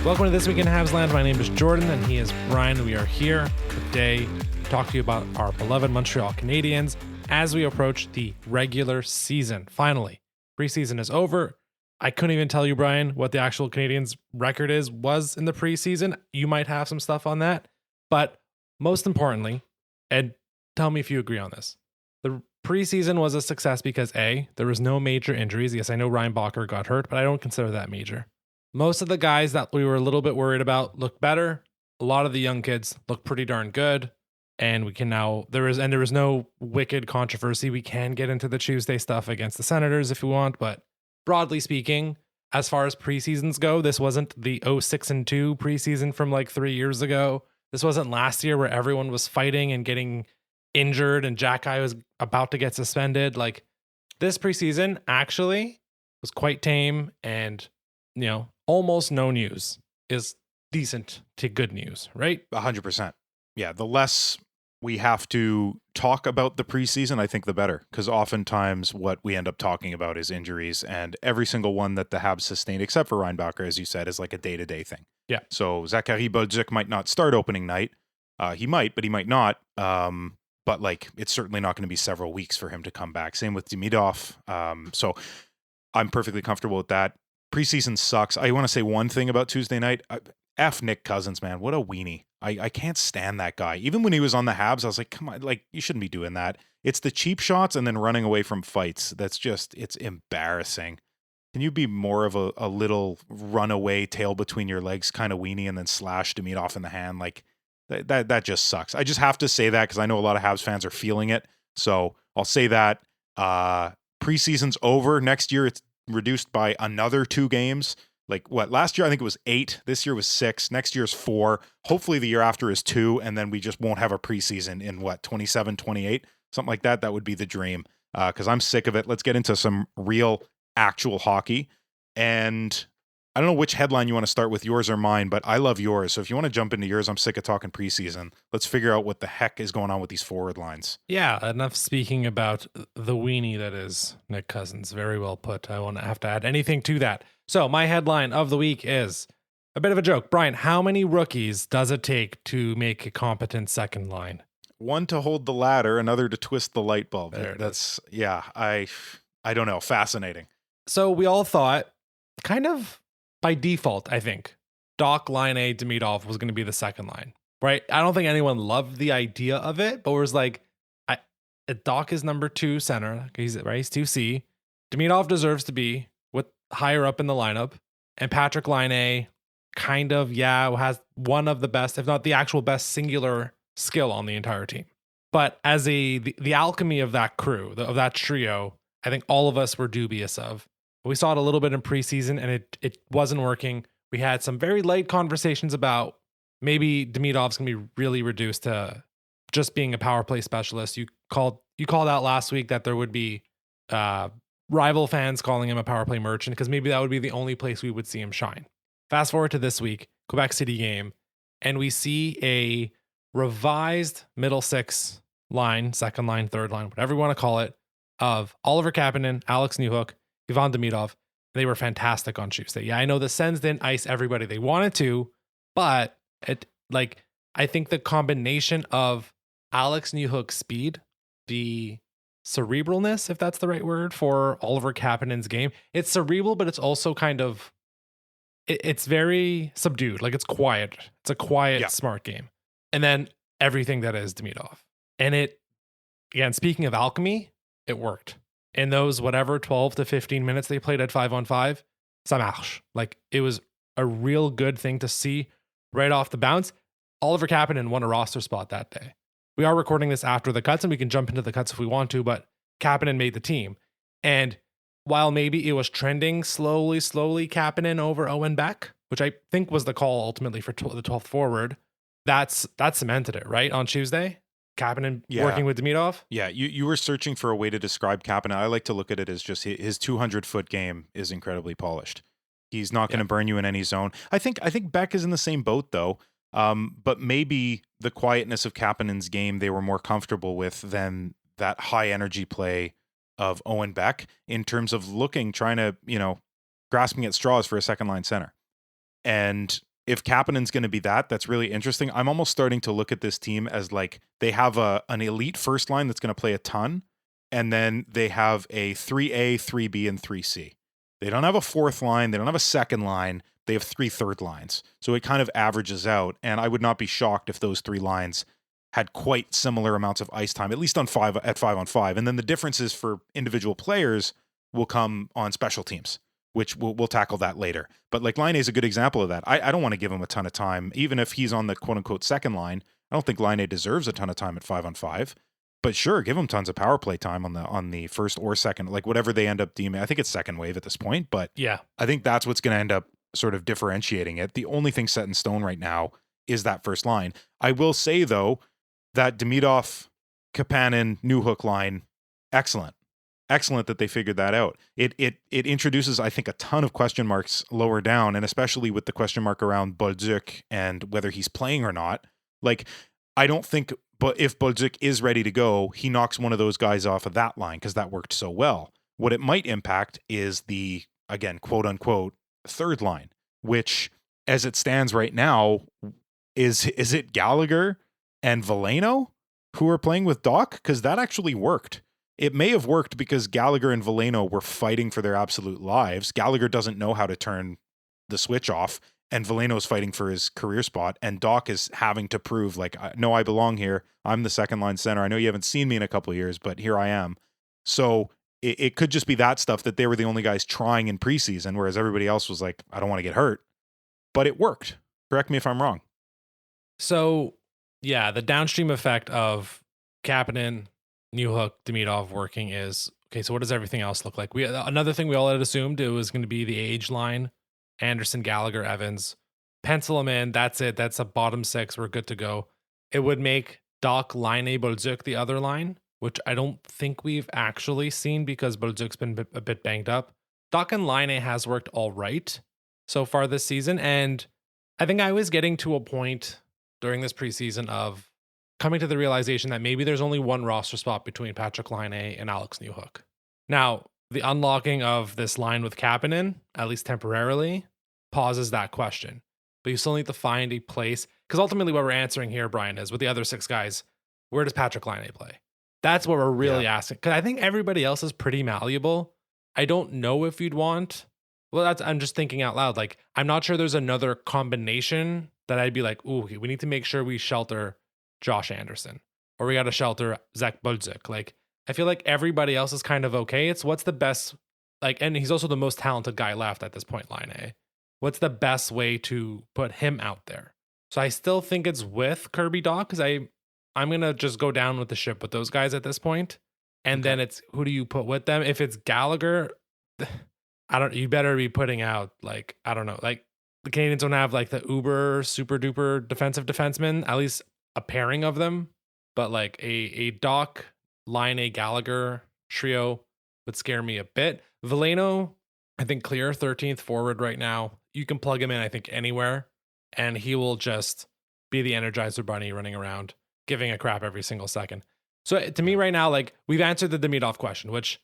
Welcome to This Week in Habs Land. My name is Jordan, and he is Brian. We are here today to talk to you about our beloved Montreal Canadiens as we approach the regular season. Finally, preseason is over. I couldn't even tell you, Brian, what the actual Canadiens record was in the preseason. You might have some stuff on that. But most importantly, and tell me if you agree on this, the preseason was a success because A, there was no major injuries. Yes, I know Ryan Bacher got hurt, but I don't consider that major. Most of the guys that we were a little bit worried about look better. A lot of the young kids look pretty darn good. And we can now, there was no wicked controversy. We can get into the Tuesday stuff against the Senators if we want, but broadly speaking, as far as preseasons go, this wasn't the 0-6-2 preseason from like 3 years ago. This wasn't last year where everyone was fighting and getting injured and Jack-Eye was about to get suspended. Like, this preseason actually was quite tame, and almost no news is decent to good news, right? 100%. Yeah, the less we have to talk about the preseason, I think the better, because oftentimes what we end up talking about is injuries, and every single one that the Habs sustained, except for Ryan Bacher, as you said, is like a day-to-day thing. Yeah. So Zachary Bolduc might not start opening night. He might, but he might not. But like, it's certainly not going to be several weeks for him to come back. Same with Demidov. So I'm perfectly comfortable with that. Preseason sucks. I want to say one thing about Tuesday night. F Nick Cousins, man. What a weenie. I can't stand that guy. Even when he was on the Habs, I was like, come on, like, you shouldn't be doing that. It's the cheap shots and then running away from fights. That's just, it's embarrassing. Can you be more of a little runaway, tail between your legs kind of weenie and then slash Demidov in the hand? Like, that just sucks. I just have to say that because I know a lot of Habs fans are feeling it. So I'll say that. Preseason's over. Next year, it's reduced by another 2 games. Like, what, last year I think it was 8, this year was 6, next year's 4, hopefully the year after is 2, and then we just won't have a preseason in 27, 28, something like that. That would be the dream, because I'm sick of it. Let's get into some real actual hockey. And I don't know which headline you want to start with, yours or mine, but I love yours. So if you want to jump into yours, I'm sick of talking preseason. Let's figure out what the heck is going on with these forward lines. Yeah, enough speaking about the weenie that is Nick Cousins. Very well put. I won't have to add anything to that. So my headline of the week is a bit of a joke. Brian, how many rookies does it take to make a competent second line? 1 to hold the ladder, another to twist the light bulb. That's, yeah, I don't know. Fascinating. So we all thought, kind of by default, I think, Doc, Line A, Demidov was going to be the second line, right? I don't think anyone loved the idea of it, but was like, Doc is number 2 center. He's 2C. Demidov deserves to be higher up in the lineup, and Patrick Line kind of, has one of the best, if not the actual best singular skill on the entire team. But as the alchemy of that crew, of that trio, I think all of us were dubious of. We saw it a little bit in preseason, and it wasn't working. We had some very light conversations about maybe Demidov's going to be really reduced to just being a power play specialist. You called out last week that there would be rival fans calling him a power play merchant, because maybe that would be the only place we would see him shine. Fast forward to this week, Quebec City game, and we see a revised middle 6 line, second line, third line, whatever you want to call it, of Oliver Kapanen, Alex Newhook, Ivan Demidov. They were fantastic on Tuesday. Yeah, I know the Sens didn't ice everybody they wanted to, but I think the combination of Alex Newhook's speed, the cerebralness, if that's the right word, for Oliver Kapanen's game. It's cerebral, but it's also kind of, it's very subdued. Like, it's quiet. It's a quiet, smart game. And then everything that is Demidov. And again, speaking of alchemy, it worked. In those 12 to 15 minutes they played at 5-on-5, ça marche. Like, it was a real good thing to see right off the bounce. Oliver Kapanen won a roster spot that day. We are recording this after the cuts, and we can jump into the cuts if we want to, but Kapanen made the team. And while maybe it was trending slowly Kapanen over Owen Beck, which I think was the call ultimately for the 12th forward, that cemented it, right? On Tuesday, Kapanen working with Demidov. Yeah, you were searching for a way to describe Kapanen. I like to look at it as just his 200-foot game is incredibly polished. He's not going to burn you in any zone. I think Beck is in the same boat, though. But maybe the quietness of Kapanen's game they were more comfortable with than that high energy play of Owen Beck in terms of trying to, grasping at straws for a second line center. And if Kapanen's going to be that's really interesting. I'm almost starting to look at this team as like they have an elite first line that's going to play a ton, and then they have a 3A, 3B, and 3C. They don't have a fourth line. They don't have a second line. They have 3 third lines. So it kind of averages out, and I would not be shocked if those 3 lines had quite similar amounts of ice time, at least at 5-on-5. And then the differences for individual players will come on special teams, which we'll tackle that later. But like Laine is a good example of that. I don't want to give him a ton of time, even if he's on the quote unquote second line. I don't think Laine deserves a ton of time at 5-on-5. But sure, give him tons of power play time on the first or second, like whatever they end up deeming. I think it's second wave at this point, but yeah, I think that's what's going to end up sort of differentiating it. The only thing set in stone right now is that first line. I will say though that Demidov, Kapanen, Newhook line, excellent that they figured that out. It introduces, I think, a ton of question marks lower down, and especially with the question mark around Bolduc and whether he's playing or not. Like, I don't think, but if Bolduc is ready to go, he knocks one of those guys off of that line because that worked so well. What it might impact is the, again, quote unquote, third line, which as it stands right now, is it Gallagher and Veleno who are playing with Doc? Because that actually worked. It may have worked because Gallagher and Veleno were fighting for their absolute lives. Gallagher doesn't know how to turn the switch off, and Veleno's fighting for his career spot, and Doc is having to prove, like, no, I belong here. I'm the second line center. I know you haven't seen me in a couple of years, but here I am. So it could just be that stuff, that they were the only guys trying in preseason, whereas everybody else was like, I don't want to get hurt. But it worked. Correct me if I'm wrong. So, yeah, the downstream effect of Kapanen, Newhook, Demidov working is, okay, so what does everything else look like? Another thing we all had assumed it was going to be the age line, Anderson, Gallagher, Evans. Pencil them in, that's it. That's a bottom 6. We're good to go. It would make Doc, Laine, Bolduc the other line, which I don't think we've actually seen because Bolduc's been a bit banged up. Doc and Laine has worked all right so far this season, and I think I was getting to a point during this preseason of coming to the realization that maybe there's only one roster spot between Patrick Laine and Alex Newhook. Now, the unlocking of this line with Kapanen, at least temporarily, pauses that question. But you still need to find a place, because ultimately what we're answering here, Brian, is with the other 6 guys, where does Patrick Laine play? That's what we're really asking. Because I think everybody else is pretty malleable. I don't know if you'd want... Well, I'm just thinking out loud. Like, I'm not sure there's another combination that I'd be like, ooh, okay, we need to make sure we shelter Josh Anderson, or we got to shelter Zach Bolduc. Like, I feel like everybody else is kind of okay. It's what's the best, like, and he's also the most talented guy left at this point, Laine. What's the best way to put him out there? So I still think it's with Kirby Doc, because I'm going to just go down with the ship with those guys at this point. And then it's, who do you put with them? If it's Gallagher, you better be putting out, like, I don't know, like, the Canadiens don't have like the uber super duper defensive defenseman, at least a pairing of them, but like a Doc, Laine, Gallagher trio would scare me a bit. Veleno, I think clear 13th forward right now. You can plug him in, I think, anywhere, and he will just be the Energizer Bunny running around, giving a crap every single second. So to me right now, like, we've answered the Demidov question, which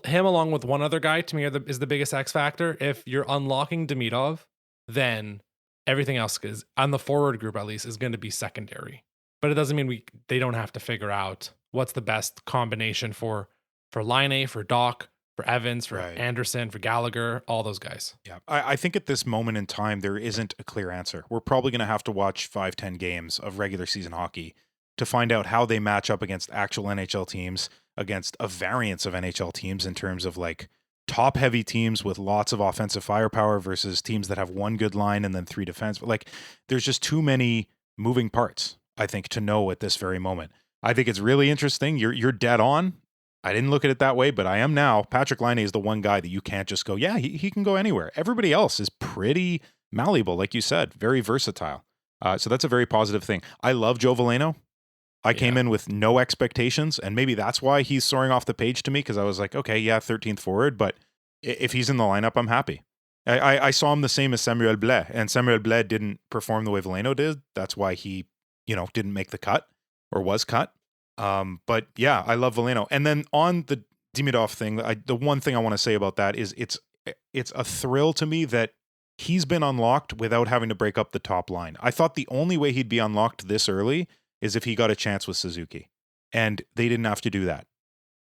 him along with one other guy to me is the biggest X factor. If you're unlocking Demidov, then everything else is, on the forward group at least, is going to be secondary. But it doesn't mean they don't have to figure out what's the best combination for Laine, for Doc, for Evans, for Anderson, for Gallagher, all those guys. Yeah, I think at this moment in time, there isn't a clear answer. We're probably going to have to watch 5-10 games of regular season hockey to find out how they match up against actual NHL teams, against a variance of NHL teams in terms of like top heavy teams with lots of offensive firepower versus teams that have one good line and then 3 defense. But like, there's just too many moving parts, I think, to know at this very moment. I think it's really interesting. You're dead on. I didn't look at it that way, but I am now. Patrick Laine is the one guy that you can't just go, yeah, he can go anywhere. Everybody else is pretty malleable, like you said, very versatile. So that's a very positive thing. I love Joe Veleno. I came in with no expectations, and maybe that's why he's soaring off the page to me, because I was like, okay, yeah, 13th forward, but if he's in the lineup, I'm happy. I saw him the same as Samuel Blais, and Samuel Blais didn't perform the way Veleno did. That's why he, didn't make the cut, or was cut. But yeah, I love Veleno. And then on the Demidov thing, the one thing I want to say about that is it's a thrill to me that he's been unlocked without having to break up the top line. I thought the only way he'd be unlocked this early is if he got a chance with Suzuki. And they didn't have to do that.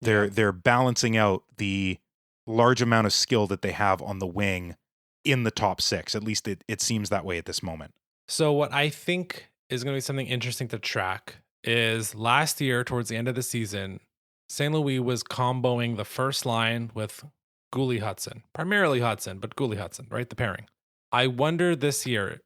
They're balancing out the large amount of skill that they have on the wing in the top six. At least it seems that way at this moment. So what I think is going to be something interesting to track is last year, towards the end of the season, St. Louis was comboing the first line with Gooley Hudson, primarily Hudson, but Gooley Hudson, right? The pairing. I wonder this year,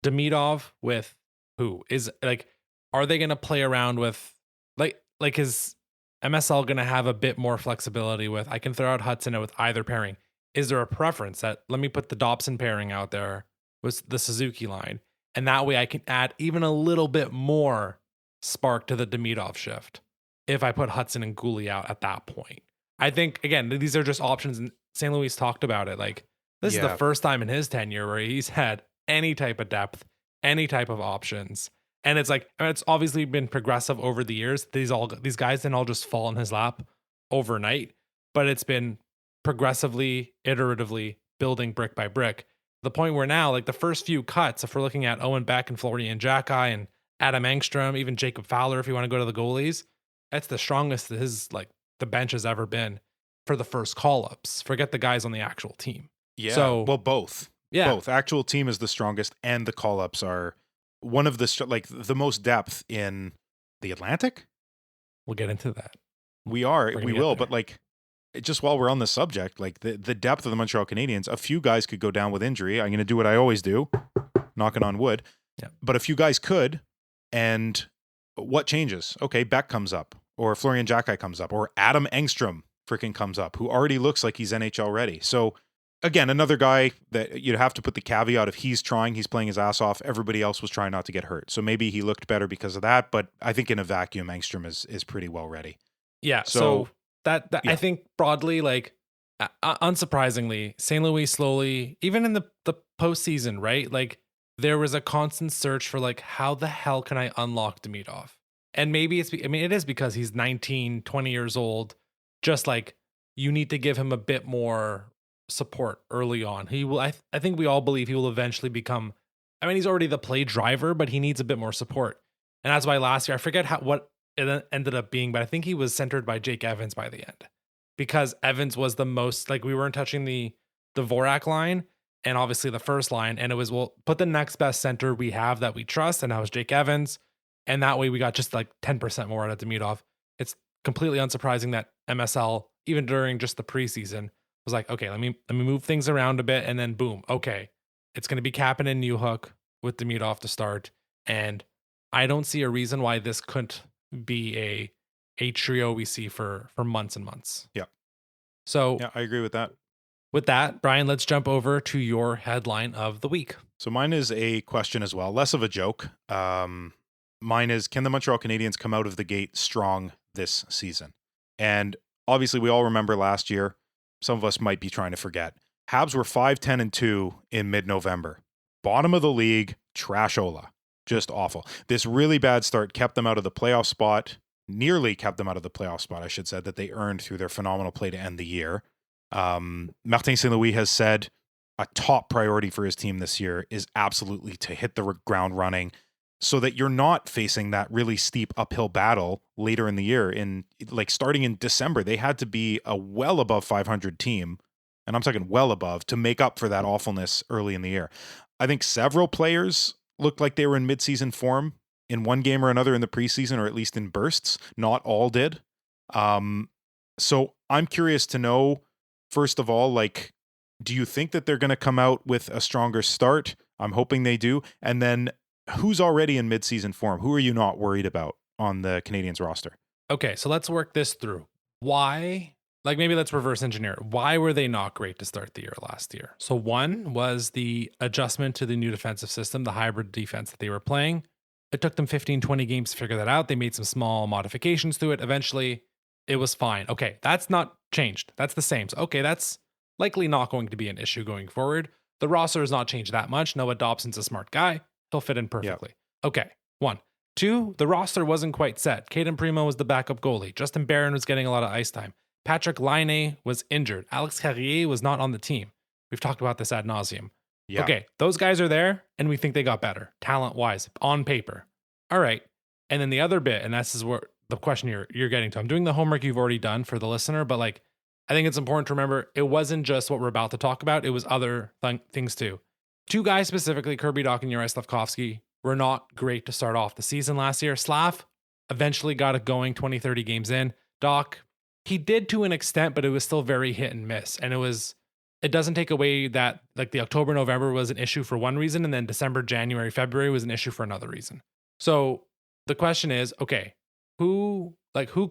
Demidov with who is like, are they going to play around with like is MSL going to have a bit more flexibility with, I can throw out Hudson with either pairing. Is there a preference that let me put the Dobson pairing out there with the Suzuki line? And that way I can add even a little bit more spark to the Demidov shift if I put Hudson and Gooley out at that point. I think, again, these are just options. And St. Louis talked about it. Like, this is the first time in his tenure where he's had any type of depth, any type of options. And it's like, I mean, it's obviously been progressive over the years. These guys didn't all just fall in his lap overnight, but it's been progressively, iteratively building brick by brick. The point where now, like the first few cuts, if we're looking at Owen Beck and Florian Jacki and Adam Engstrom, even Jacob Fowler, if you want to go to the goalies, that's the strongest the bench has ever been for the first call-ups. Forget the guys on the actual team. Yeah. So, well, both. Yeah. Both. Actual team is the strongest, and the call-ups are one of the most depth in the Atlantic. We'll get into that. We will, but like, just while we're on the subject, like the depth of the Montreal Canadiens, a few guys could go down with injury. I'm going to do what I always do, knocking on wood. Yeah. But a few guys could, and what changes? Okay, Beck comes up, or Florian Jacki comes up, or Adam Engstrom freaking comes up, who already looks like he's NHL ready. So again, another guy that you'd have to put the caveat, if he's playing his ass off, everybody else was trying not to get hurt. So maybe he looked better because of that, but I think in a vacuum, Engstrom is pretty well ready. Yeah, so that yeah. I think broadly, like, unsurprisingly, St. Louis slowly, even in the postseason, right? Like, there was a constant search for, like, how the hell can I unlock Demidov? And maybe it is because he's 19, 20 years old. Just like, you need to give him a bit more support early on. He will, I think we all believe he will eventually become, I mean, he's already the play driver, but he needs a bit more support. And that's why last year, I forget what it ended up being, but I think he was centered by Jake Evans by the end, because Evans was the most, like, we weren't touching the Dvorak line and obviously the first line, and it was, we'll put the next best center we have that we trust, and that was Jake Evans. And that way we got just like 10% more out of Demidov. It's completely unsurprising that MSL, even during just the preseason, was like, okay, let me move things around a bit, and then boom, okay, it's going to be Kapanen and Newhook with Demidov to start. And I don't see a reason why this couldn't be a trio we see for months and months. Yeah. So yeah, I agree with that. With that, Brian, let's jump over to your headline of the week. So mine is a question as well, less of a joke. Mine is, can the Montreal Canadiens come out of the gate strong this season? And obviously we all remember last year. Some of us might be trying to forget. Habs were 5-10-2 in mid-November. Bottom of the league, trashola. Just awful. This really bad start kept them out of the playoff spot, nearly kept them out of the playoff spot, I should say, that they earned through their phenomenal play to end the year. Martin St. Louis has said a top priority for his team this year is absolutely to hit the ground running, so that you're not facing that really steep uphill battle later in the year. In like starting in December, they had to be a well above 500 team, and I'm talking well above, to make up for that awfulness early in the year. I think several players looked like they were in midseason form in one game or another in the preseason, or at least in bursts. Not all did. So I'm curious to know, first of all, like, do you think that they're going to come out with a stronger start? I'm hoping they do. And then, who's already in midseason form? Who are you not worried about on the Canadiens roster? Okay, so let's work this through. Why? Like, maybe let's reverse engineer it. Why were they not great to start the year last year? So one was the adjustment to the new defensive system, the hybrid defense that they were playing. It took them 15, 20 games to figure that out. They made some small modifications to it. Eventually, it was fine. Okay, that's not changed. That's the same. So, okay, that's likely not going to be an issue going forward. The roster has not changed that much. Noah Dobson's a smart guy. He'll fit in perfectly. Yep. Okay, 1. 2, the roster wasn't quite set. Caden Primo was the backup goalie. Justin Barron was getting a lot of ice time. Patrick Laine was injured. Alex Carrier was not on the team. We've talked about this ad nauseum. Yeah. Okay, those guys are there, and we think they got better, talent-wise, on paper. All right. And then the other bit, and this is where the question you're getting to. I'm doing the homework you've already done for the listener, but like, I think it's important to remember it wasn't just what we're about to talk about. It was other things too. Two guys specifically, Kirby Dach and Juraj Slafkovsky, were not great to start off the season last year. Slav eventually got it going 20, 30 games in. Dach, he did to an extent, but it was still very hit and miss. And it doesn't take away that like the October, November was an issue for one reason, and then December, January, February was an issue for another reason. So the question is, okay, who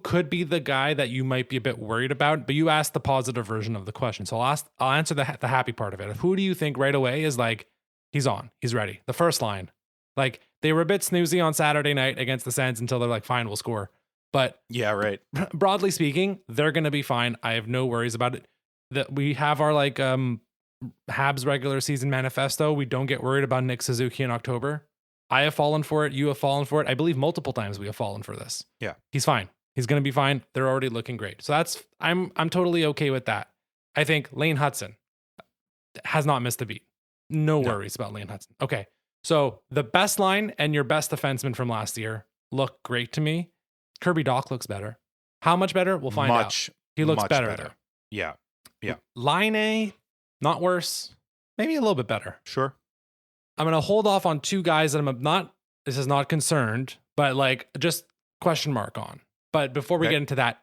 could be the guy that you might be a bit worried about? But you asked the positive version of the question. So I'll answer the happy part of it. Who do you think right away is like, he's on, he's ready? The first line, like they were a bit snoozy on Saturday night against the Sens until they're like, fine, we'll score. But yeah, right. Broadly speaking, they're going to be fine. I have no worries about it. That we have our like Habs regular season manifesto. We don't get worried about Nick Suzuki in October. I have fallen for it. You have fallen for it. I believe multiple times we have fallen for this. Yeah. He's fine. He's going to be fine. They're already looking great. So I'm totally okay with that. I think Lane Hudson has not missed a beat. No worries about Lane Hudson. Okay. So the best line and your best defenseman from last year look great to me. Kirby Dach looks better. How much better? We'll find out. He looks better there. Yeah. Yeah. Line A, not worse. Maybe a little bit better. Sure. I'm going to hold off on two guys that this is not concerned, but like just question mark on. But before we get into that,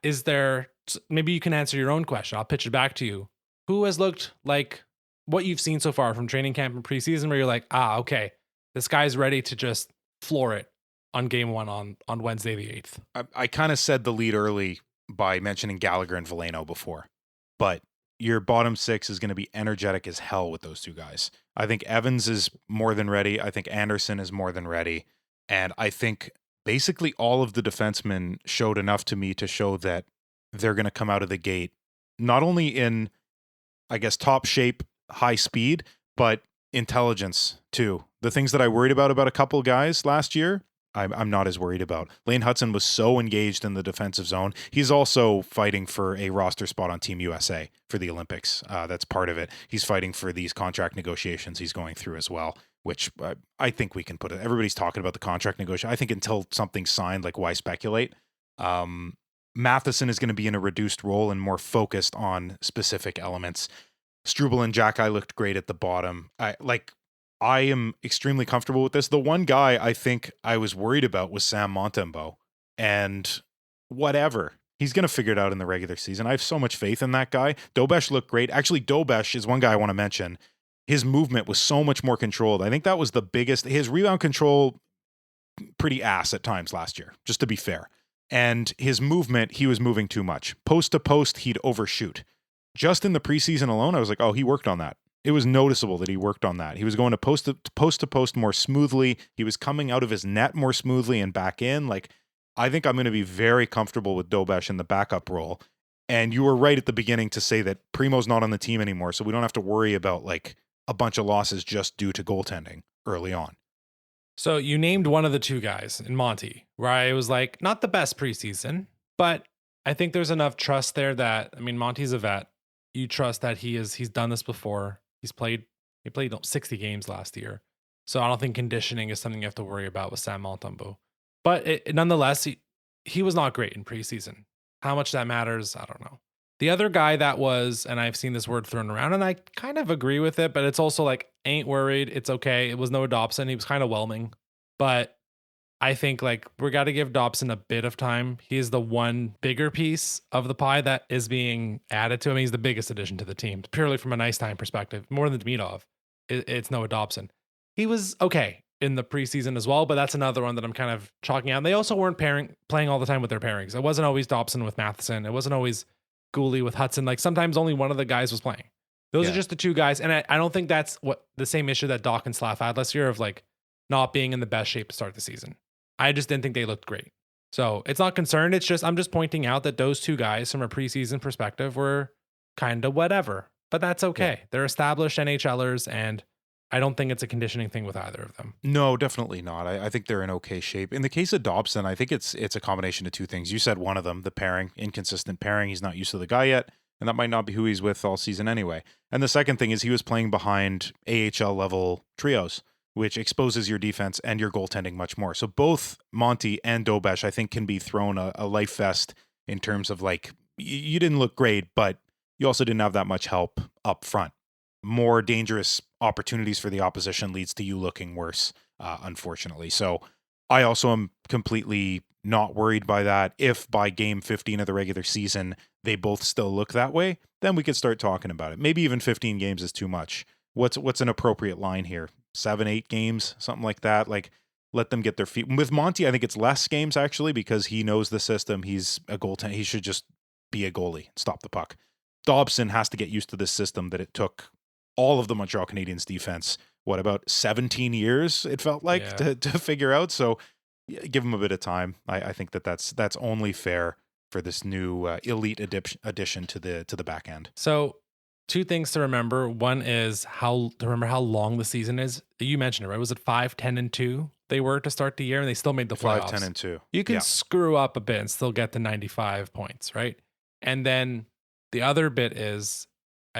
maybe you can answer your own question. I'll pitch it back to you. Who has looked like what you've seen so far from training camp and preseason where you're like, okay, this guy's ready to just floor it on game one on Wednesday the 8th? I kind of said the lead early by mentioning Gallagher and Veleno before, but your bottom six is going to be energetic as hell with those two guys. I think Evans is more than ready. I think Anderson is more than ready. And I think basically all of the defensemen showed enough to me to show that they're going to come out of the gate, not only in, I guess, top shape, high speed, but intelligence too. The things that I worried about a couple guys last year, I'm not as worried about. Lane Hudson was so engaged in the defensive zone. He's also fighting for a roster spot on Team USA for the Olympics. That's part of it. He's fighting for these contract negotiations he's going through as well, which I think we can put it. Everybody's talking about the contract negotiation. I think until something's signed, like why speculate? Matheson is going to be in a reduced role and more focused on specific elements. Struble and Jackeye looked great at the bottom. I am extremely comfortable with this. The one guy I think I was worried about was Sam Montembeault, and whatever. He's going to figure it out in the regular season. I have so much faith in that guy. Dobson looked great. Actually, Dobson is one guy I want to mention. His movement was so much more controlled. I think that was the biggest. His rebound control, pretty ass at times last year, just to be fair. And his movement, he was moving too much. Post to post, he'd overshoot. Just in the preseason alone, I was like, oh, he worked on that. It was noticeable that he worked on that. He was going to post to post more smoothly. He was coming out of his net more smoothly and back in. Like, I think I'm going to be very comfortable with Dobson in the backup role. And you were right at the beginning to say that Primo's not on the team anymore, so we don't have to worry about like a bunch of losses just due to goaltending early on. So you named one of the two guys in Monty, where I was like, not the best preseason, but I think there's enough trust there that, I mean, Monty's a vet. You trust that he's done this before. He played 60 games last year. So I don't think conditioning is something you have to worry about with Sam Montembeault. But nonetheless, he was not great in preseason. How much that matters, I don't know. The other guy that was, and I've seen this word thrown around, and I kind of agree with it, but it's also like, ain't worried, it's okay. It was Noah Dobson. He was kind of whelming. But I think like we got to give Dobson a bit of time. He is the one bigger piece of the pie that is being added to him. He's the biggest addition to the team, purely from a nice time perspective, more than Demidov. It's Noah Dobson. He was okay in the preseason as well, but that's another one that I'm kind of chalking out. And they also weren't playing all the time with their pairings. It wasn't always Dobson with Matheson. It wasn't always Gooley with Hudson. Like sometimes only one of the guys was playing. Those are just the two guys. And I don't think that's what the same issue that Dach and Slav had last year of like not being in the best shape to start the season. I just didn't think they looked great. So it's not concerned. It's just, I'm just pointing out that those two guys from a preseason perspective were kind of whatever, but that's okay. Yeah. They're established NHLers, and I don't think it's a conditioning thing with either of them. No, definitely not. I think they're in okay shape. In the case of Dobson, I think it's a combination of two things. You said one of them, the pairing, inconsistent pairing. He's not used to the guy yet. and that might not be who he's with all season anyway. And the second thing is he was playing behind AHL level trios, which exposes your defense and your goaltending much more. So both Monty and Dobson, I think, can be thrown a life vest in terms of like, you didn't look great, but you also didn't have that much help up front. More dangerous opportunities for the opposition leads to you looking worse, unfortunately. So I also am completely not worried by that. If by game 15 of the regular season, they both still look that way, then we could start talking about it. Maybe even 15 games is too much. What's an appropriate line here? 7-8 games, something like that. Like, let them get their feet. With Monty, I think it's less games actually, because he knows the system. He's a goaltender. He should just be a goalie, stop the puck. Dobson has to get used to this system that it took all of the Montreal Canadiens defense, about 17 years it felt like to figure out. So give him a bit of time. I think that's only fair for this new elite addition to the back end. So 2 things to remember. One is remember how long the season is. You mentioned it, right? Was it 5-10-2 they were to start the year, and they still made the playoffs? 5-10-2. You can screw up a bit and still get to 95 points, right? And then the other bit is,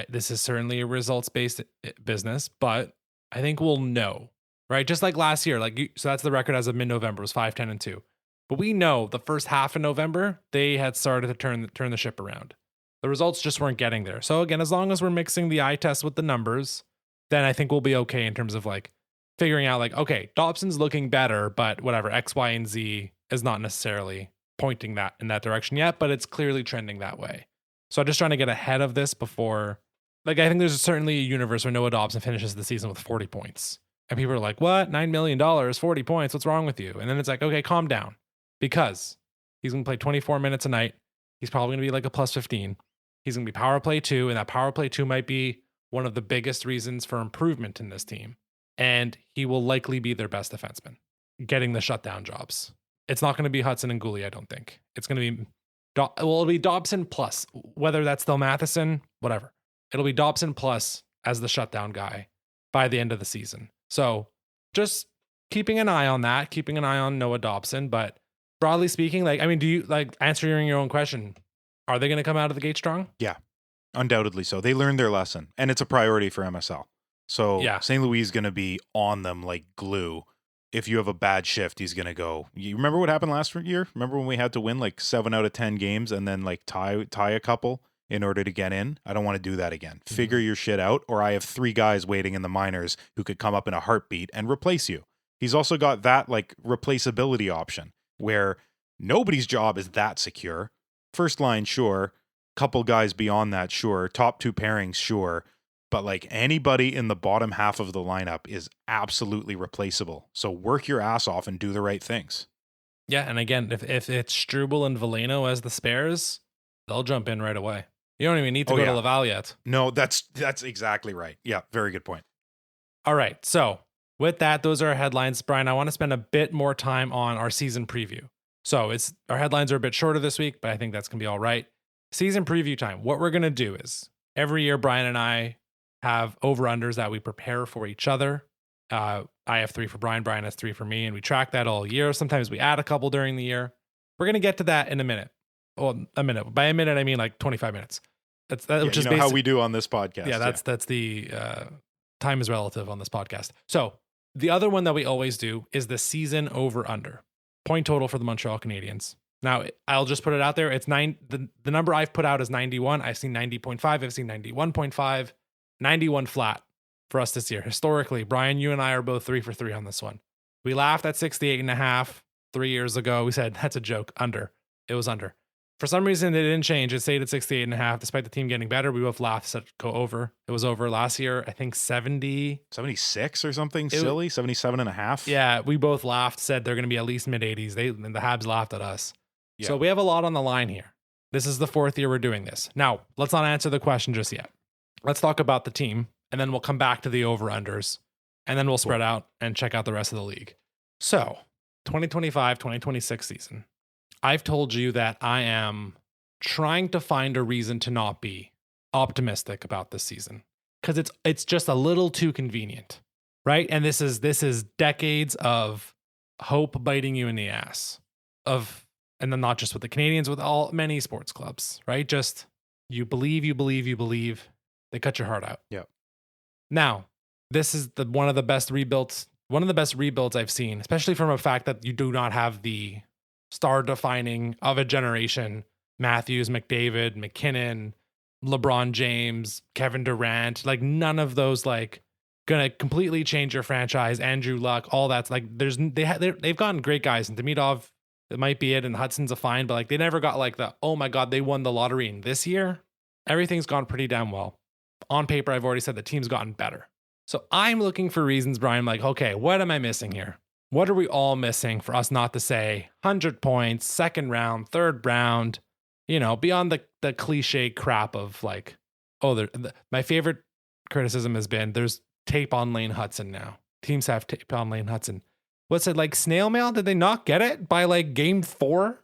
this is certainly a results-based business, but I think we'll know, right? Just like last year, so that's the record as of mid-November, was 5-10-2. But we know the first half of November, they had started to turn the ship around. The results just weren't getting there. So again, as long as we're mixing the eye test with the numbers, then I think we'll be okay in terms of like figuring out like, okay, Dobson's looking better, but whatever, X, Y, and Z is not necessarily pointing that in that direction yet, but it's clearly trending that way. So I'm just trying to get ahead of this before, like, I think there's certainly a universe where Noah Dobson finishes the season with 40 points. And people are like, what? $9 million, 40 points. What's wrong with you? And then it's like, okay, calm down, because he's going to play 24 minutes a night. He's probably going to be like a plus 15. He's going to be power play 2, and that power play 2 might be one of the biggest reasons for improvement in this team. And he will likely be their best defenseman, getting the shutdown jobs. It's not going to be Hudson and Gooley, I don't think. It's going to be, it'll be Dobson plus, whether that's still Matheson, whatever. It'll be Dobson plus as the shutdown guy by the end of the season. So just keeping an eye on that, keeping an eye on Noah Dobson. But broadly speaking, like, I mean, do you, like, answering your own question, are they going to come out of the gate strong? Yeah, undoubtedly so. They learned their lesson, and it's a priority for MSL. So St. Louis is going to be on them like glue. If you have a bad shift, he's going to go. You remember what happened last year? Remember when we had to win like 7 out of 10 games and then like tie a couple in order to get in? I don't want to do that again. Mm-hmm. Figure your shit out, or I have 3 guys waiting in the minors who could come up in a heartbeat and replace you. He's also got that like replaceability option where nobody's job is that secure. First line, sure. Couple guys beyond that, sure. Top 2 pairings, sure. But like anybody in the bottom half of the lineup is absolutely replaceable. So work your ass off and do the right things. Yeah, and again, if it's Struble and Veleno as the spares, they'll jump in right away. You don't even need to go to Laval yet. No, that's exactly right. Yeah, very good point. All right, so with that, those are our headlines. Brian, I want to spend a bit more time on our season preview. So our headlines are a bit shorter this week, but I think that's going to be all right. Season preview time. What we're going to do is every year, Brian and I have over-unders that we prepare for each other. I have 3 for Brian. Brian has 3 for me, and we track that all year. Sometimes we add a couple during the year. We're going to get to that in a minute. Well, a minute. By a minute, I mean like 25 minutes. Which is how we do on this podcast. Yeah, that's the time is relative on this podcast. So the other one that we always do is the season over-under. Point total for the Montreal Canadiens. Now, I'll just put it out there. It's 9. The number I've put out is 91. I've seen 90.5. I've seen 91.5. 91 flat for us this year. Historically, Brian, you and I are both 3 for 3 on this one. We laughed at 68.5 3 years ago. We said, that's a joke. Under. It was under. For some reason, it didn't change. It stayed at 68.5. Despite the team getting better, we both laughed, said go over. It was over last year. I think 76 or something silly. 77.5. Yeah, we both laughed, said they're going to be at least mid-80s. The Habs laughed at us. Yeah. So we have a lot on the line here. This is the 4th year we're doing this. Now, let's not answer the question just yet. Let's talk about the team, and then we'll come back to the over-unders, and then we'll spread out and check out the rest of the league. So, 2025-2026 season. I've told you that I am trying to find a reason to not be optimistic about this season, because it's just a little too convenient, right? And this is decades of hope biting you in the ass, and then not just with the Canadiens, with many sports clubs, right? Just You believe. They cut your heart out. Yeah. Now, this is one of the best rebuilds I've seen, especially from a fact that you do not have the star defining of a generation, Matthews, McDavid, McKinnon, LeBron James, Kevin Durant, like none of those like gonna completely change your franchise. Andrew Luck, all that's like they've gotten great guys, and Demidov, it might be it, and Hudson's a fine, but like they never got like the, oh my god, they won the lottery. And this year, everything's gone pretty damn well. On paper, I've already said the team's gotten better. So I'm looking for reasons, Brian, like, okay, what am I missing here? What are we all missing for us not to say 100 points, second round, third round, beyond the cliche crap of like, my favorite criticism has been there's tape on Lane Hudson now. Teams have tape on Lane Hudson. What's it, like snail mail? Did they not get it by like game 4?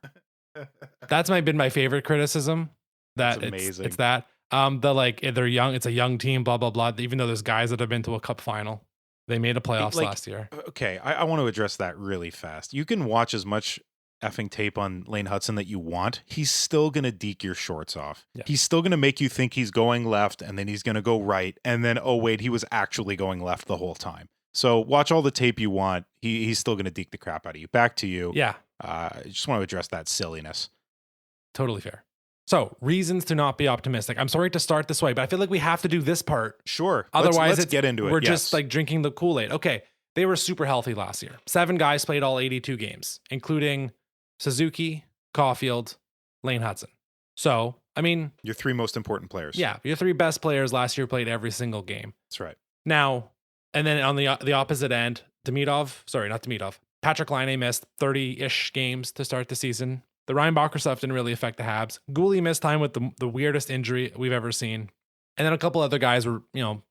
That's been my favorite criticism. That's amazing. It's that. The like they're young, it's a young team, blah blah blah. Even though there's guys that have been to a cup final, they made a playoffs last year. Okay, I want to address that really fast. You can watch as much effing tape on Lane Hudson that you want. He's still gonna deke your shorts off. Yeah. He's still gonna make you think he's going left, and then he's gonna go right, and then oh wait, he was actually going left the whole time. So watch all the tape you want. He's still gonna deke the crap out of you. Back to you. Yeah. I just want to address that silliness. Totally fair. So, reasons to not be optimistic. I'm sorry to start this way, but I feel like we have to do this part. Sure. Otherwise, let's get into it. We're just like drinking the Kool-Aid. Okay, they were super healthy last year. 7 guys played all 82 games, including Suzuki, Caulfield, Lane Hudson. So, I mean... your 3 most important players. Yeah, your 3 best players last year played every single game. That's right. Now, and then on the opposite end, Patrick Laine missed 30-ish games to start the season. The Reinbacher stuff didn't really affect the Habs. Gouli missed time with the weirdest injury we've ever seen. And then a couple other guys were,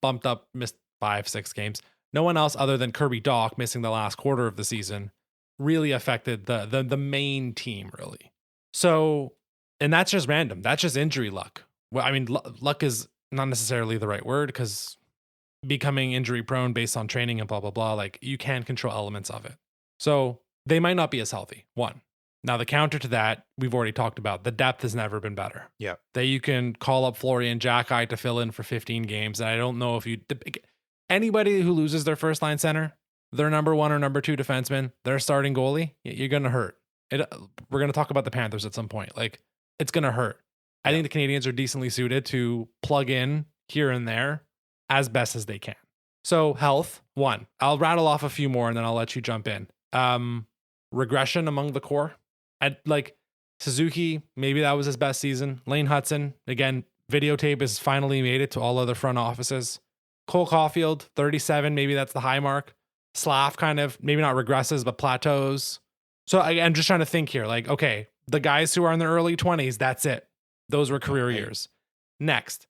bumped up, missed 5-6 games. No one else other than Kirby Dach missing the last quarter of the season really affected the main team, really. So, and that's just random. That's just injury luck. Well, I mean, luck is not necessarily the right word because becoming injury prone based on training and blah, blah, blah, like you can control elements of it. So they might not be as healthy, one. Now, the counter to that, we've already talked about. The depth has never been better. Yeah. That you can call up Florian Jackeye to fill in for 15 games. And I don't know if anybody who loses their first line center, their number 1 or number 2 defenseman, their starting goalie, you're going to hurt. We're going to talk about the Panthers at some point. Like, it's going to hurt. I think the Canadiens are decently suited to plug in here and there as best as they can. So, health, 1. I'll rattle off a few more and then I'll let you jump in. Regression among the core. Like Suzuki, maybe that was his best season. Lane Hudson, again, videotape has finally made it to all other front offices. Cole Caulfield, 37, maybe that's the high mark. Slav kind of, maybe not regresses, but plateaus. So I'm just trying to think here, like, okay, the guys who are in their early 20s, that's it. Those were career years. Next,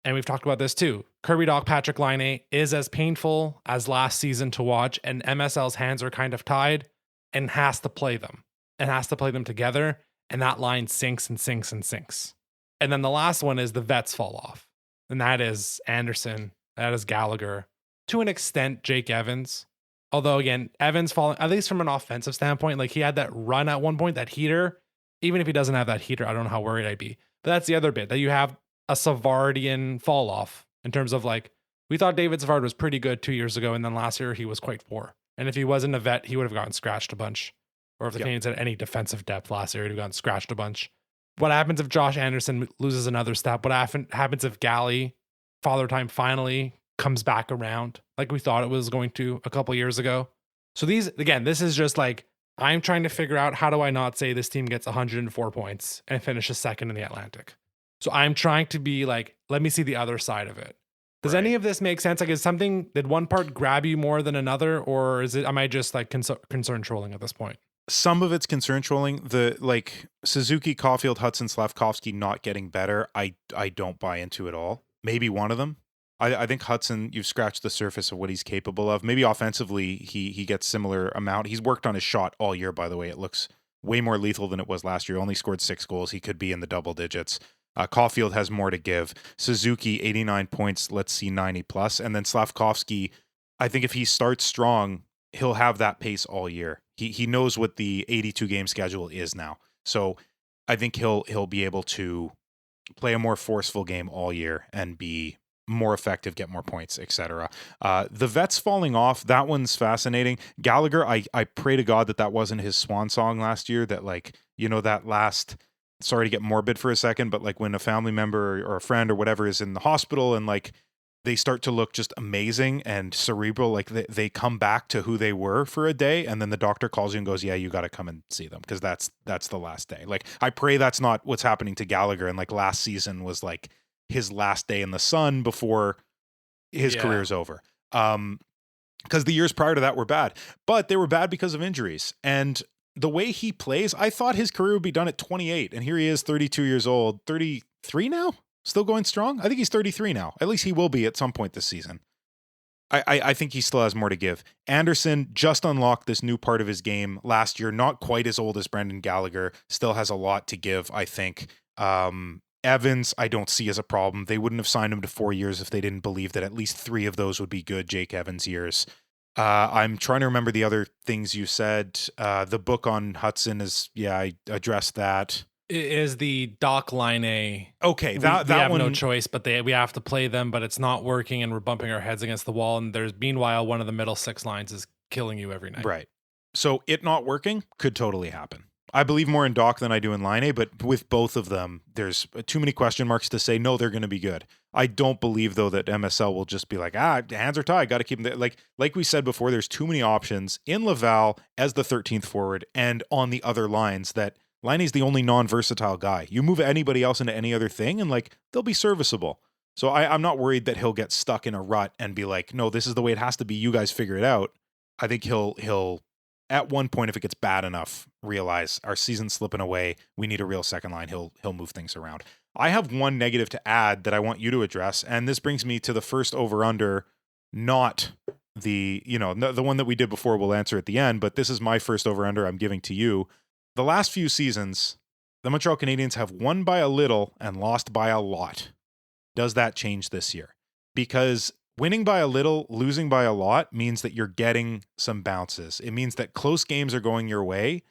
and we've talked about this too, Kirby Dach, Patrick Laine is as painful as last season to watch, and MSL's hands are kind of tied and has to play them. And has to play them together, and that line sinks and sinks and sinks. And then the last one is the vets fall off, and that is Anderson, that is Gallagher, to an extent Jake Evans. Although again, Evans falling, at least from an offensive standpoint, like he had that run at one point, that heater. Even if he doesn't have that heater, I don't know how worried I'd be. But that's the other bit, that you have a Savardian fall off in terms of like, we thought David Savard was pretty good 2 years ago, and then last year he was quite poor. And if he wasn't a vet, he would have gotten scratched a bunch. Or if the Canadiens had any defensive depth last year, he'd have gotten scratched a bunch. What happens if Josh Anderson loses another step? What happens if Gally, Father Time, finally comes back around like we thought it was going to a couple years ago? So this is just like, I'm trying to figure out, how do I not say this team gets 104 points and finishes second in the Atlantic? So I'm trying to be like, let me see the other side of it. Does any of this make sense? Like, did one part grab you more than another? Or am I just like concern trolling at this point? Some of it's concern trolling. The like Suzuki, Caulfield, Hudson, Slavkovsky not getting better, I don't buy into at all. Maybe one of them. I think Hudson, you've scratched the surface of what he's capable of. Maybe offensively, he gets similar amount. He's worked on his shot all year, by the way. It looks way more lethal than it was last year. Only scored 6 goals. He could be in the double digits. Caulfield has more to give. Suzuki, 89 points. Let's see 90 plus. And then Slavkovsky, I think if he starts strong, he'll have that pace all year. He knows what the 82 game schedule is now. So I think he'll be able to play a more forceful game all year and be more effective, get more points, etc. The vets falling off, that one's fascinating. Gallagher, I pray to God that wasn't his swan song last year, that like, that last, sorry to get morbid for a second, but like when a family member or a friend or whatever is in the hospital and like they start to look just amazing and cerebral, like they come back to who they were for a day, and then the doctor calls you and goes, yeah, you got to come and see them because that's the last day. Like, I pray that's not what's happening to Gallagher, and like last season was like his last day in the sun before his career's over. Because the years prior to that were bad, but they were bad because of injuries. And the way he plays, I thought his career would be done at 28, and here he is, 32 years old, 33 now? Still going strong? I think he's 33 now. At least he will be at some point this season. I think he still has more to give. Anderson just unlocked this new part of his game last year. Not quite as old as Brendan Gallagher. Still has a lot to give, I think. Evans, I don't see as a problem. They wouldn't have signed him to 4 years if they didn't believe that at least 3 of those would be good Jake Evans years. I'm trying to remember the other things you said. The book on Hudson is, I addressed that. Is the Doc Line. Okay, we have one, no choice, but we have to play them, but it's not working, and we're bumping our heads against the wall. And meanwhile, one of the middle 6 lines is killing you every night. Right. So it not working could totally happen. I believe more in Doc than I do in Line, but with both of them, there's too many question marks to say, no, they're going to be good. I don't believe, though, that MSL will just be like, hands are tied, got to keep them there. Like we said before, there's too many options in Laval as the 13th forward and on the other lines that Liney's the only non-versatile guy. You move anybody else into any other thing and like they'll be serviceable. So I'm not worried that he'll get stuck in a rut and be like, no, this is the way it has to be. You guys figure it out. I think he'll at one point, if it gets bad enough, realize our season's slipping away. We need a real second line. He'll move things around. I have one negative to add that I want you to address, and this brings me to the first over/under, not the one that we did before. We'll answer at the end, but this is my first over/under I'm giving to you. The last few seasons, the Montreal Canadiens have won by a little and lost by a lot. Does that change this year? Because winning by a little, losing by a lot means that you're getting some bounces. It means that close games are going your way,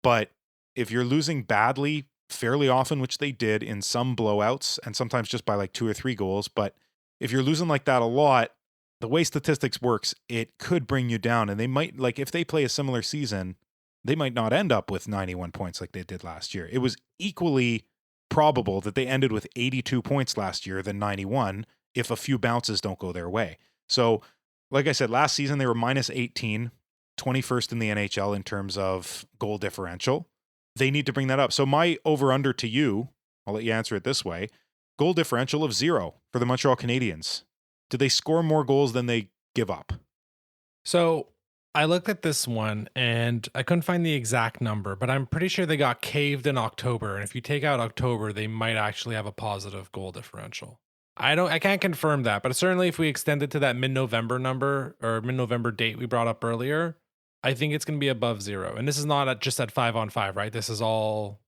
but if you're losing badly fairly often, which they did in some blowouts and sometimes just by like 2 or 3 goals, but if you're losing like that a lot, the way statistics works, it could bring you down. And they might, like if they play a similar season, they might not end up with 91 points like they did last year. It was equally probable that they ended with 82 points last year than 91 if a few bounces don't go their way. So, like I said, last season they were minus 18, 21st in the NHL in terms of goal differential. They need to bring that up. So my over-under to you, I'll let you answer it this way, goal differential of 0 for the Montreal Canadiens. Do they score more goals than they give up? So I looked at this one and I couldn't find the exact number, but I'm pretty sure they got caved in October. And if you take out October, they might actually have a positive goal differential. I can't confirm that, but certainly if we extend it to that mid-November number or mid-November date we brought up earlier, I think it's going to be above 0. And this is not just at 5-on-5, right? This is all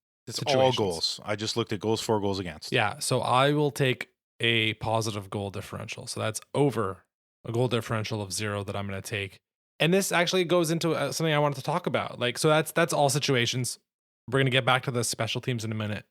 all goals. I just looked at goals for, goals against. Yeah. So I will take a positive goal differential. So that's over a goal differential of 0 that I'm going to take. And this actually goes into something I wanted to talk about. So that's all situations. We're going to get back to the special teams in a minute.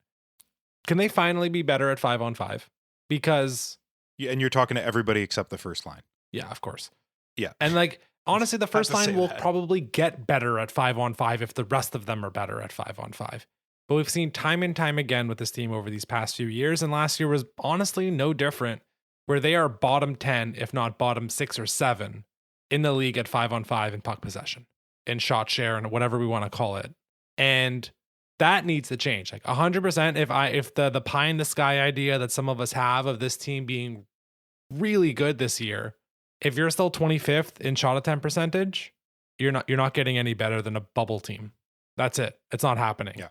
Can they finally be better at 5-on-5? Because and you're talking to everybody except the first line. Yeah, of course. Yeah. And honestly, the first line will probably get better at 5-on-5 if the rest of them are better at 5-on-5. But we've seen time and time again with this team over these past few years, and last year was honestly no different, where they are bottom 10, if not bottom 6 or 7 in the league at 5-on-5 in puck possession, in shot share, and whatever we want to call it. And that needs to change. 100%. If the pie in the sky idea that some of us have of this team being really good this year, if you're still 25th in shot attempt percentage, you're not getting any better than a bubble team. That's it. It's not happening. Yeah.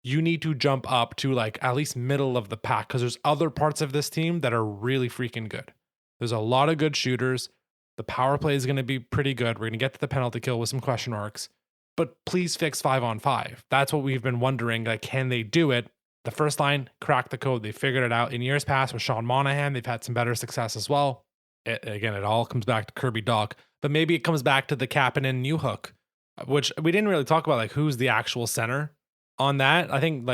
You need to jump up to at least middle of the pack, because there's other parts of this team that are really freaking good. There's a lot of good shooters. The power play is going to be pretty good. We're going to get to the penalty kill with some question marks. But please fix 5-on-5. That's what we've been wondering. Can they do it? The first line cracked the code. They figured it out. In years past with Sean Monahan, they've had some better success as well. It all comes back to Kirby Dach. But maybe it comes back to the Kapanen new hook, which we didn't really talk about, who's the actual center on that. I think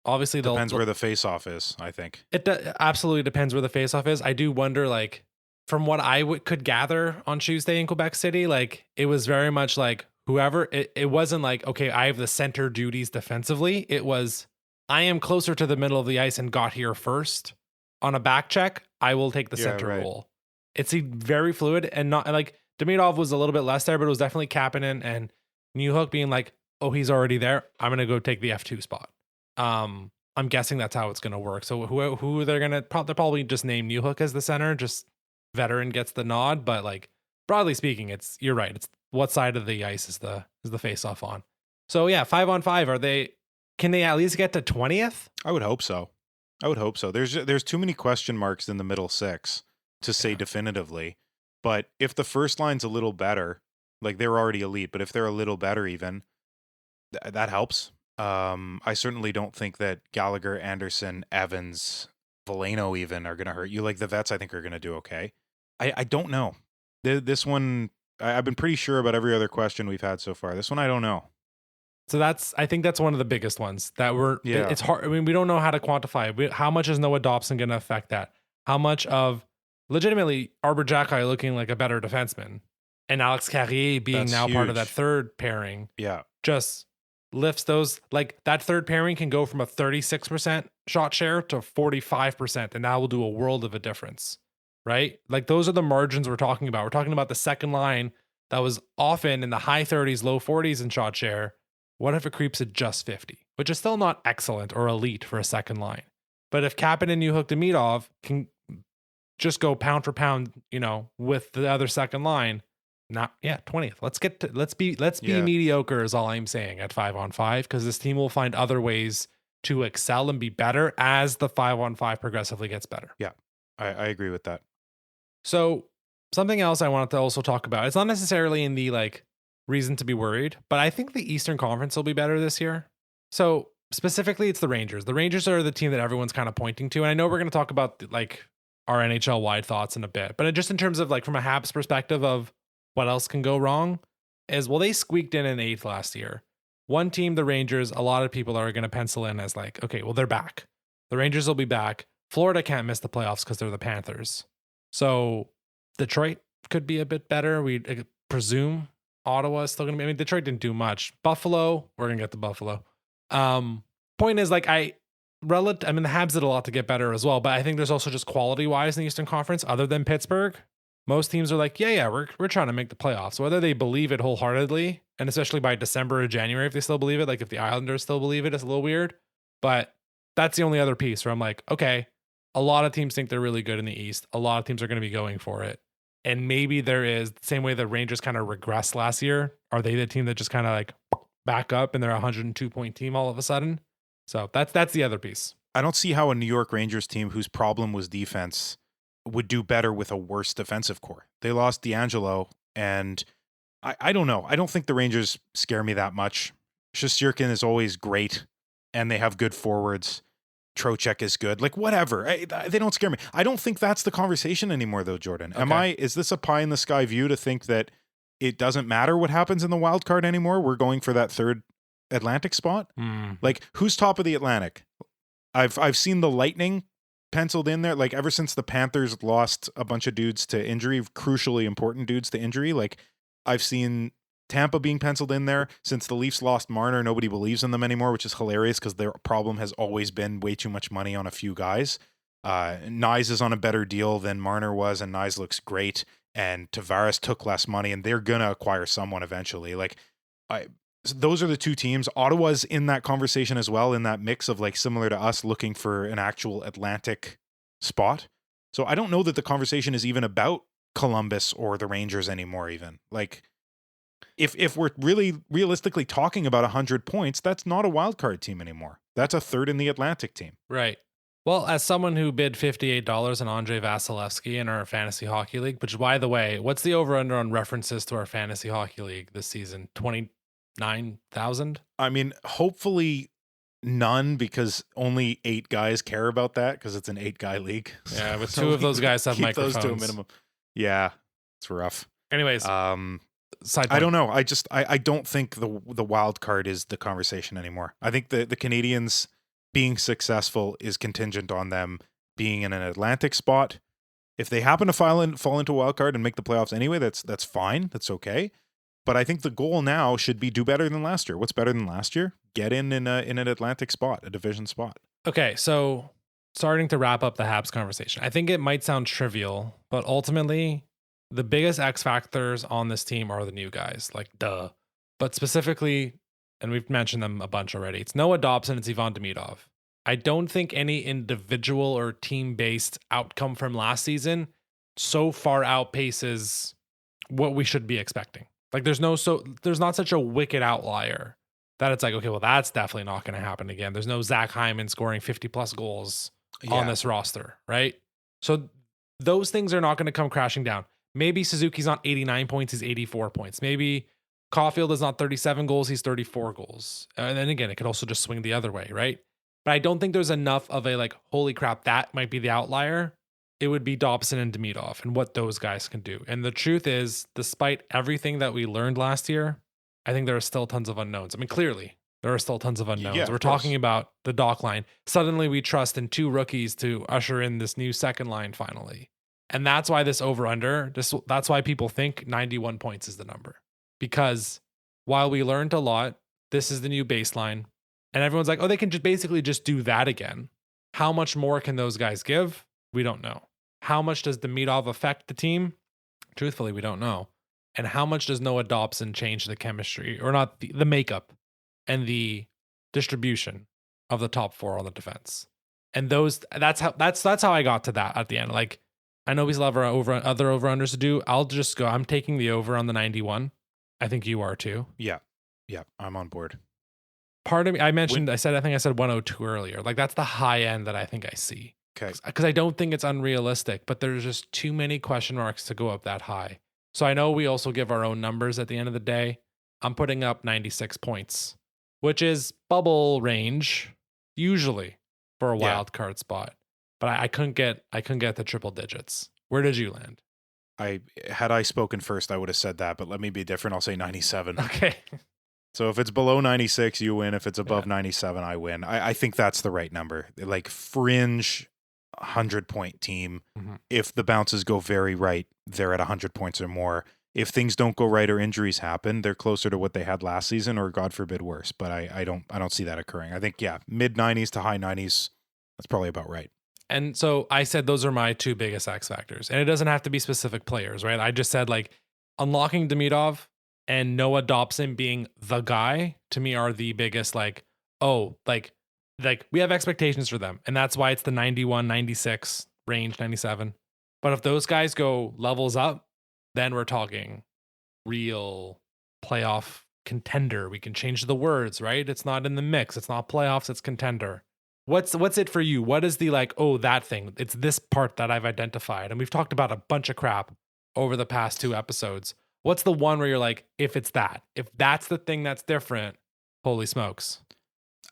obviously Depends where the face-off is, I think. absolutely depends where the face-off is. I do wonder, like, from what I could gather on Tuesday in Quebec City, like, it was very much like whoever, it wasn't like, okay, I have the center duties defensively. It was, I am closer to the middle of the ice and got here first. On a back check, I will take the center role. It seemed very fluid, and not like Demidov was a little bit less there, but it was definitely Kapanen and Newhook being like, oh, he's already there. I'm going to go take the F2 spot. I'm guessing that's how it's going to work. So who they're going to they'll probably just name Newhook as the center, just veteran gets the nod. But like broadly speaking, you're right. It's what side of the ice is the face off on. So yeah, 5-on-5. Can they at least get to 20th? I would hope so. There's too many question marks in the middle six to say definitively. But if the first line's a little better, like they're already elite, but if they're a little better even, that helps. I certainly don't think that Gallagher, Anderson, Evans, Veleno even are going to hurt you. Like the vets, I think are going to do okay. I don't know. This one, I've been pretty sure about every other question we've had so far. This one, I don't know. So I think that's one of the biggest ones that it's hard. I mean, we don't know how to quantify it. How much is Noah Dobson going to affect that? How much of legitimately Arbor Jacki looking like a better defenseman and Alex Carrier being That's now huge. part of that third pairing. Yeah. Just lifts those, like that third pairing can go from a 36% shot share to 45%. And that will do a world of a difference, right? Like those are the margins we're talking about. We're talking about the second line that was often in the high 30s, low 40s in shot share. What if it creeps at just 50, which is still not excellent or elite for a second line. But if Kapanen and Newhook Demidov can just go pound for pound, with the other second line, 20th. Let's be mediocre is all I'm saying at 5-on-5, because this team will find other ways to excel and be better as the 5-on-5 progressively gets better. Yeah, I agree with that. So something else I wanted to also talk about, it's not necessarily in the reason to be worried, but I think the Eastern Conference will be better this year. So specifically, it's the Rangers. The Rangers are the team that everyone's kind of pointing to. And I know we're going to talk about our NHL wide thoughts in a bit, but just in terms of from a Habs perspective of what else can go wrong is, well, they squeaked in 8th last year. One team, the Rangers, a lot of people are going to pencil in as okay, well, they're back. The Rangers will be back. Florida can't miss the playoffs because they're the Panthers. So Detroit could be a bit better. We presume Ottawa is still going to be, I mean, Detroit didn't do much. Buffalo, we're going to get to Buffalo. Point is, the Habs did a lot to get better as well, but I think there's also just quality-wise in the Eastern Conference, other than Pittsburgh, most teams are we're trying to make the playoffs. Whether they believe it wholeheartedly, and especially by December or January, if they still believe it, if the Islanders still believe it, it's a little weird. But that's the only other piece where I'm okay, a lot of teams think they're really good in the East. A lot of teams are going to be going for it. And maybe there is the same way the Rangers kind of regressed last year. Are they the team that just kind of back up and they're a 102-point team all of a sudden? So that's the other piece. I don't see how a New York Rangers team whose problem was defense would do better with a worse defensive core. They lost D'Angelo, and I don't know. I don't think the Rangers scare me that much. Shesterkin is always great, and they have good forwards. Trocheck is good. Whatever. They don't scare me. I don't think that's the conversation anymore, though, Jordan. Okay. Is this a pie in the sky view to think that it doesn't matter what happens in the wild card anymore? We're going for that third Atlantic spot? Who's top of the Atlantic? I've seen the Lightning penciled in there. Ever since the Panthers lost a bunch of dudes to injury, crucially important dudes to injury, I've seen Tampa being penciled in there. Since the Leafs lost Marner, nobody believes in them anymore, which is hilarious because their problem has always been way too much money on a few guys. Nyes is on a better deal than Marner was, and Nyes looks great, and Tavares took less money, and they're going to acquire someone eventually. Those are the two teams. Ottawa's in that conversation as well, in that mix of similar to us looking for an actual Atlantic spot. So I don't know that the conversation is even about Columbus or the Rangers anymore even. If we're really realistically talking about 100 points, that's not a wild card team anymore. That's a third in the Atlantic team. Right. Well, as someone who bid $58 on Andrei Vasilevsky in our fantasy hockey league, which, by the way, what's the over-under on references to our fantasy hockey league this season? 29,000? I mean, hopefully none, because only 8 guys care about that, because it's an 8-guy league. Yeah, but 2 of those guys have microphones. Those to a minimum. Yeah, it's rough. Anyways, I don't know. I don't think the wild card is the conversation anymore. I think the Canadiens being successful is contingent on them being in an Atlantic spot. If they happen to fall into a wild card and make the playoffs anyway, that's fine. That's okay. But I think the goal now should be do better than last year. What's better than last year? Get in an Atlantic spot, a division spot. Okay, so starting to wrap up the Habs conversation. I think it might sound trivial, but ultimately, the biggest X factors on this team are the new guys, like duh. But specifically, and we've mentioned them a bunch already, it's Noah Dobson, it's Ivan Demidov. I don't think any individual or team-based outcome from last season so far outpaces what we should be expecting. Like there's not such a wicked outlier that it's like, okay, well, that's definitely not going to happen again. There's no Zach Hyman scoring 50 plus goals on this roster, right? So those things are not going to come crashing down. Maybe Suzuki's not 89 points, he's 84 points. Maybe Caulfield is not 37 goals, he's 34 goals. And then again, it could also just swing the other way, right? But I don't think there's enough of a like, holy crap, that might be the outlier. It would be Dobson and Demidov and what those guys can do. And the truth is, despite everything that we learned last year, I think there are still tons of unknowns. I mean, clearly, there are still tons of unknowns. Yeah, We're talking about the dock line. Suddenly, we trust in 2 rookies to usher in this new second line finally. And that's why this over-under, that's why people think 91 points is the number. Because while we learned a lot, this is the new baseline. And everyone's like, oh, they can basically just do that again. How much more can those guys give? We don't know. How much does Demidov affect the team? Truthfully, we don't know. And how much does Noah Dobson change the chemistry, or not the makeup and the distribution of the top 4 on the defense? And that's how I got to that at the end. Like, I know we still have other over-unders to do. I'll just go. I'm taking the over on the 91. I think you are too. Yeah, I'm on board. Part of me, I think I said 102 earlier. Like that's the high end that I think I see. Okay. Because I don't think it's unrealistic, but there's just too many question marks to go up that high. So I know we also give our own numbers at the end of the day. I'm putting up 96 points, which is bubble range usually for a wild card spot. But I couldn't get the triple digits. Where did you land? Had I spoken first, I would have said that, but let me be different. I'll say 97. Okay. So if it's below 96, you win. If it's above 97, I win. I think that's the right number. Like fringe 100-point team. Mm-hmm. If the bounces go very right, they're at 100 points or more. If things don't go right or injuries happen, they're closer to what they had last season, or God forbid worse. But I don't see that occurring. I think mid 90s to high 90s. That's probably about right. And so I said those are my 2 biggest X factors, and it doesn't have to be specific players, right? I just said like unlocking Demidov and Noah Dobson being the guy to me are the biggest like we have expectations for them, and that's why it's the 91, 96 range, 97. But if those guys go levels up, then we're talking real playoff contender. We can change the words, right? It's not in the mix. It's not playoffs. It's contender. What's it for you? What is the like, oh, that thing? It's this part that I've identified. And we've talked about a bunch of crap over the past 2 episodes. What's the one where you're like, if that's the thing that's different, holy smokes.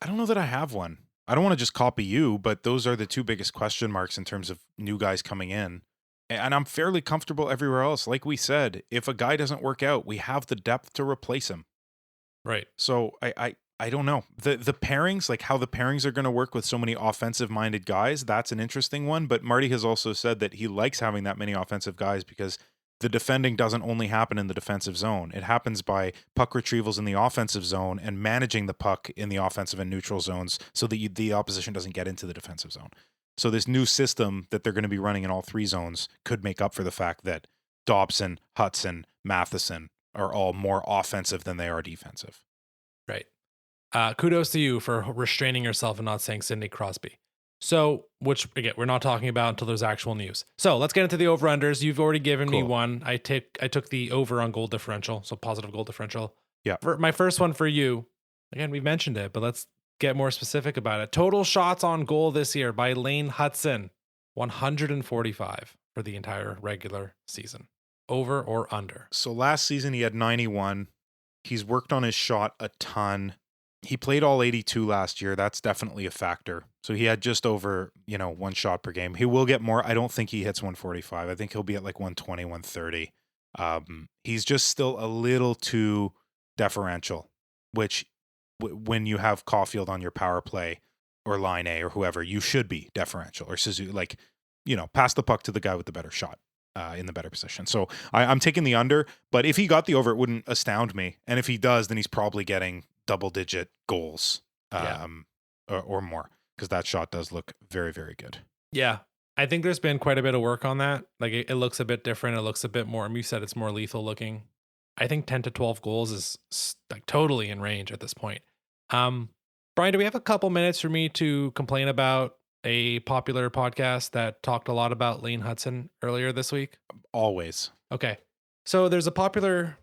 I don't know that I have one. I don't want to just copy you, but those are the 2 biggest question marks in terms of new guys coming in. And I'm fairly comfortable everywhere else. Like we said, if a guy doesn't work out, we have the depth to replace him. Right. So I don't know. The pairings, like how the pairings are going to work with so many offensive-minded guys, that's an interesting one. But Marty has also said that he likes having that many offensive guys because the defending doesn't only happen in the defensive zone. It happens by puck retrievals in the offensive zone and managing the puck in the offensive and neutral zones so that the opposition doesn't get into the defensive zone. So this new system that they're going to be running in all 3 zones could make up for the fact that Dobson, Hudson, Matheson are all more offensive than they are defensive. Right. Kudos to you for restraining yourself and not saying Sidney Crosby. So, which again, we're not talking about until there's actual news. So let's get into the over-unders. You've already given me one. I took the over on goal differential, so positive goal differential. Yeah. For my first one for you, again, we've mentioned it, but let's get more specific about it. Total shots on goal this year by Lane Hudson, 145 for the entire regular season. Over or under? So last season he had 91. He's worked on his shot a ton. He played all 82 last year. That's definitely a factor. So he had just over, 1 shot per game. He will get more. I don't think he hits 145. I think he'll be at like 120, 130. He's just still a little too deferential, which when you have Caulfield on your power play, or Line A or whoever, you should be deferential, or Suzuki, like, pass the puck to the guy with the better shot in the better position. So I'm taking the under, but if he got the over, it wouldn't astound me. And if he does, then he's probably getting double-digit goals or more, because that shot does look very, very good. Yeah. I think there's been quite a bit of work on that. Like it looks a bit different. It looks a bit more, you said it's more lethal looking. I think 10 to 12 goals is like totally in range at this point. Brian, do we have a couple minutes for me to complain about a popular podcast that talked a lot about Lane Hutson earlier this week? Always. Okay. So there's a popular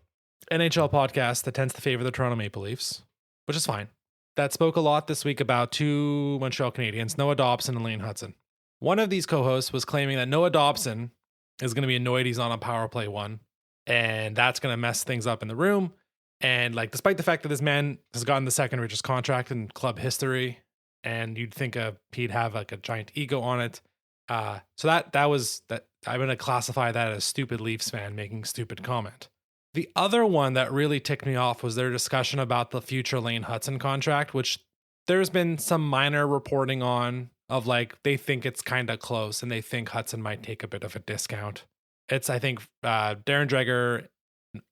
NHL podcast that tends to favor the Toronto Maple Leafs, which is fine. That spoke a lot this week about two Montreal Canadiens, Noah Dobson and Lane Hutson. One of these co-hosts was claiming that Noah Dobson is going to be annoyed he's on a power play one, and that's going to mess things up in the room. And like, despite the fact that this man has gotten the second richest contract in club history, and you'd think he'd have like a giant ego on it. So that was that. I'm going to classify that as stupid Leafs fan making stupid comment. The other one that really ticked me off was their discussion about the future Lane Hutson contract, which there's been some minor reporting on of like, they think it's kind of close and they think Hudson might take a bit of a discount. It's, I think, Darren Dreger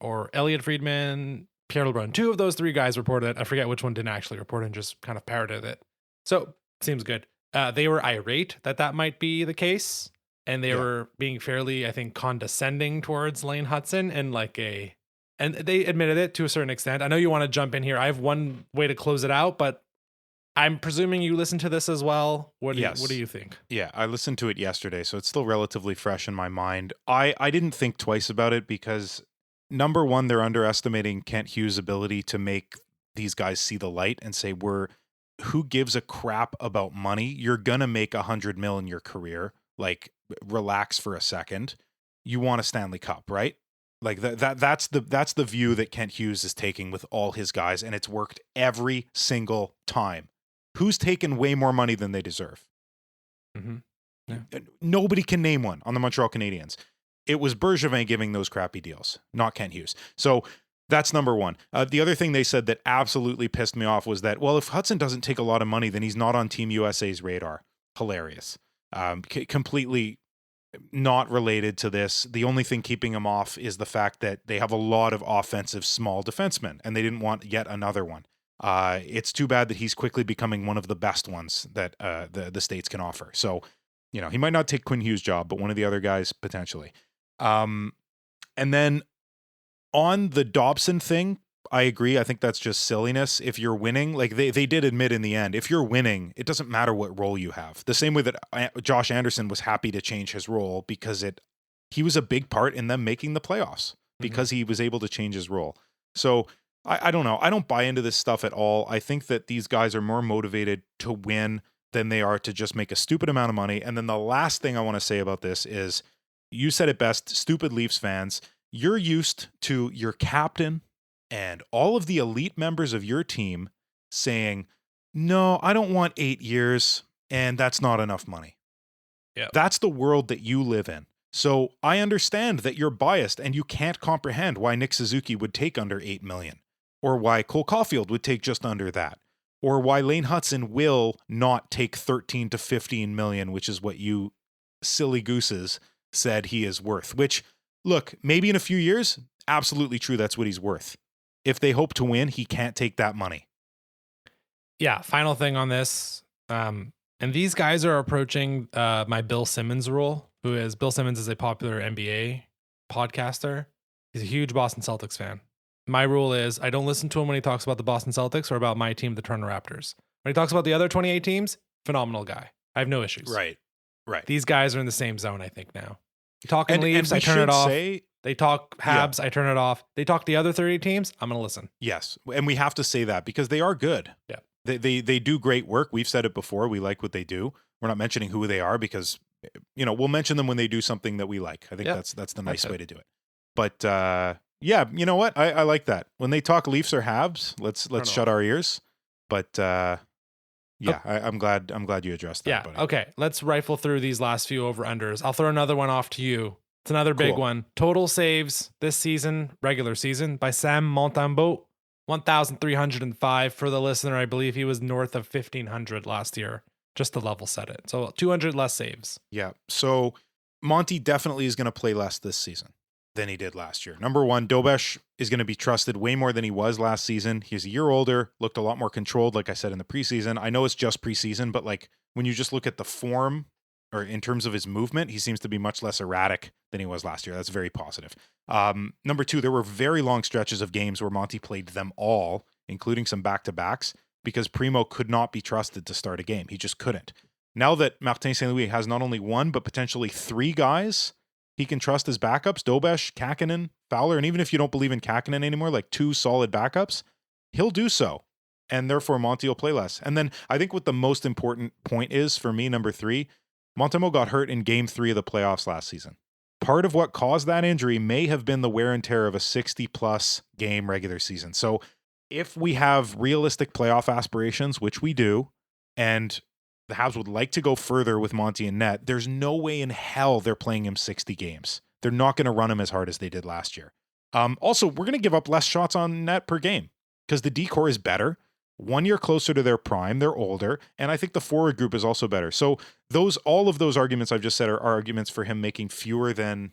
or Elliot Friedman, Pierre LeBrun, two of those three guys reported it. I forget which one didn't actually report it and just kind of parroted it. So seems good. They were irate that might be the case. And they were being fairly, I think, condescending towards Lane Hutson and they admitted it to a certain extent. I know you want to jump in here. I have one way to close it out, but I'm presuming you listened to this as well. What do you think? Yeah, I listened to it yesterday, so it's still relatively fresh in my mind. I didn't think twice about it because, number one, they're underestimating Kent Hughes' ability to make these guys see the light and say, who gives a crap about money? You're going to make $100 million in your career. Like, relax for a second. You want a Stanley Cup, right? Like that's the view that Kent Hughes is taking with all his guys, and it's worked every single time. Who's taken way more money than they deserve? Mm-hmm. Yeah. Nobody can name one on the Montreal Canadiens. It was Bergevin giving those crappy deals, not Kent Hughes. So that's number one. The other thing they said that absolutely pissed me off was that, well, if Hudson doesn't take a lot of money, then he's not on Team USA's radar. Hilarious. Completely not related to this. The only thing keeping him off is the fact that they have a lot of offensive small defensemen, and they didn't want yet another one. It's too bad that he's quickly becoming one of the best ones that the States can offer. So, he might not take Quinn Hughes' job, but one of the other guys potentially. And then on the Dobson thing, I agree. I think that's just silliness. If you're winning, like they did admit in the end, if you're winning, it doesn't matter what role you have. The same way that Josh Anderson was happy to change his role because he was a big part in them making the playoffs because he was able to change his role. So I don't know. I don't buy into this stuff at all. I think that these guys are more motivated to win than they are to just make a stupid amount of money. And then the last thing I want to say about this is, you said it best, stupid Leafs fans. You're used to your captain and all of the elite members of your team saying, no, I don't want 8 years, and that's not enough money. Yeah, that's the world that you live in. So I understand that you're biased and you can't comprehend why Nick Suzuki would take under $8 million, or why Cole Caulfield would take just under that, or why Lane Hutson will not take 13 to 15 million, which is what you silly gooses said he is worth. Which, look, maybe in a few years, absolutely true, that's what he's worth. If they hope to win, he can't take that money. Yeah, final thing on this. And these guys are approaching my Bill Simmons rule, Bill Simmons is a popular NBA podcaster. He's a huge Boston Celtics fan. My rule is I don't listen to him when he talks about the Boston Celtics or about my team, the Toronto Raptors. When he talks about the other 28 teams, phenomenal guy. I have no issues. Right. These guys are in the same zone, I think, now. Talking Leafs, I turn it off. They talk Habs, I turn it off. They talk the other 30 teams, I'm going to listen. Yes, and we have to say that because they are good. Yeah. They do great work. We've said it before. We like what they do. We're not mentioning who they are because, we'll mention them when they do something that we like. I think that's the nice way to do it. But yeah, you know what? I like that. When they talk Leafs or Habs, let's shut our ears. But yeah, I'm glad you addressed that. Yeah. Buddy. Okay. Let's rifle through these last few over-unders. I'll throw another one off to you. It's another big one. Total saves this season, regular season, by Sam Montembeault, 1,305 for the listener. I believe he was north of 1,500 last year, just to level set it. So 200 less saves. Yeah. So Monty definitely is going to play less this season than he did last year. Number one, Dobson is going to be trusted way more than he was last season. He's a year older, looked a lot more controlled, like I said in the preseason. I know it's just preseason, but like when you just look at the form or in terms of his movement, he seems to be much less erratic than he was last year. That's very positive. Number two, there were very long stretches of games where Monty played them all, including some back-to-backs, because Primo could not be trusted to start a game. He just couldn't. Now that Martin St. Louis has not only one, but potentially three guys he can trust as backups, Dobson, Kapanen, Fowler, and even if you don't believe in Kapanen anymore, like two solid backups, he'll do so. And therefore, Monty will play less. And then I think what the most important point is for me, number three, Montemo got hurt in game 3 of the playoffs last season. Part of what caused that injury may have been the wear and tear of a 60-plus game regular season. So if we have realistic playoff aspirations, which we do, and the Habs would like to go further with Monty and net, there's no way in hell they're playing him 60 games. They're not going to run him as hard as they did last year. Also, we're going to give up less shots on net per game because the D-core is better. 1 year closer to their prime, they're older, and I think the forward group is also better. So all of those arguments I've just said are arguments for him making fewer than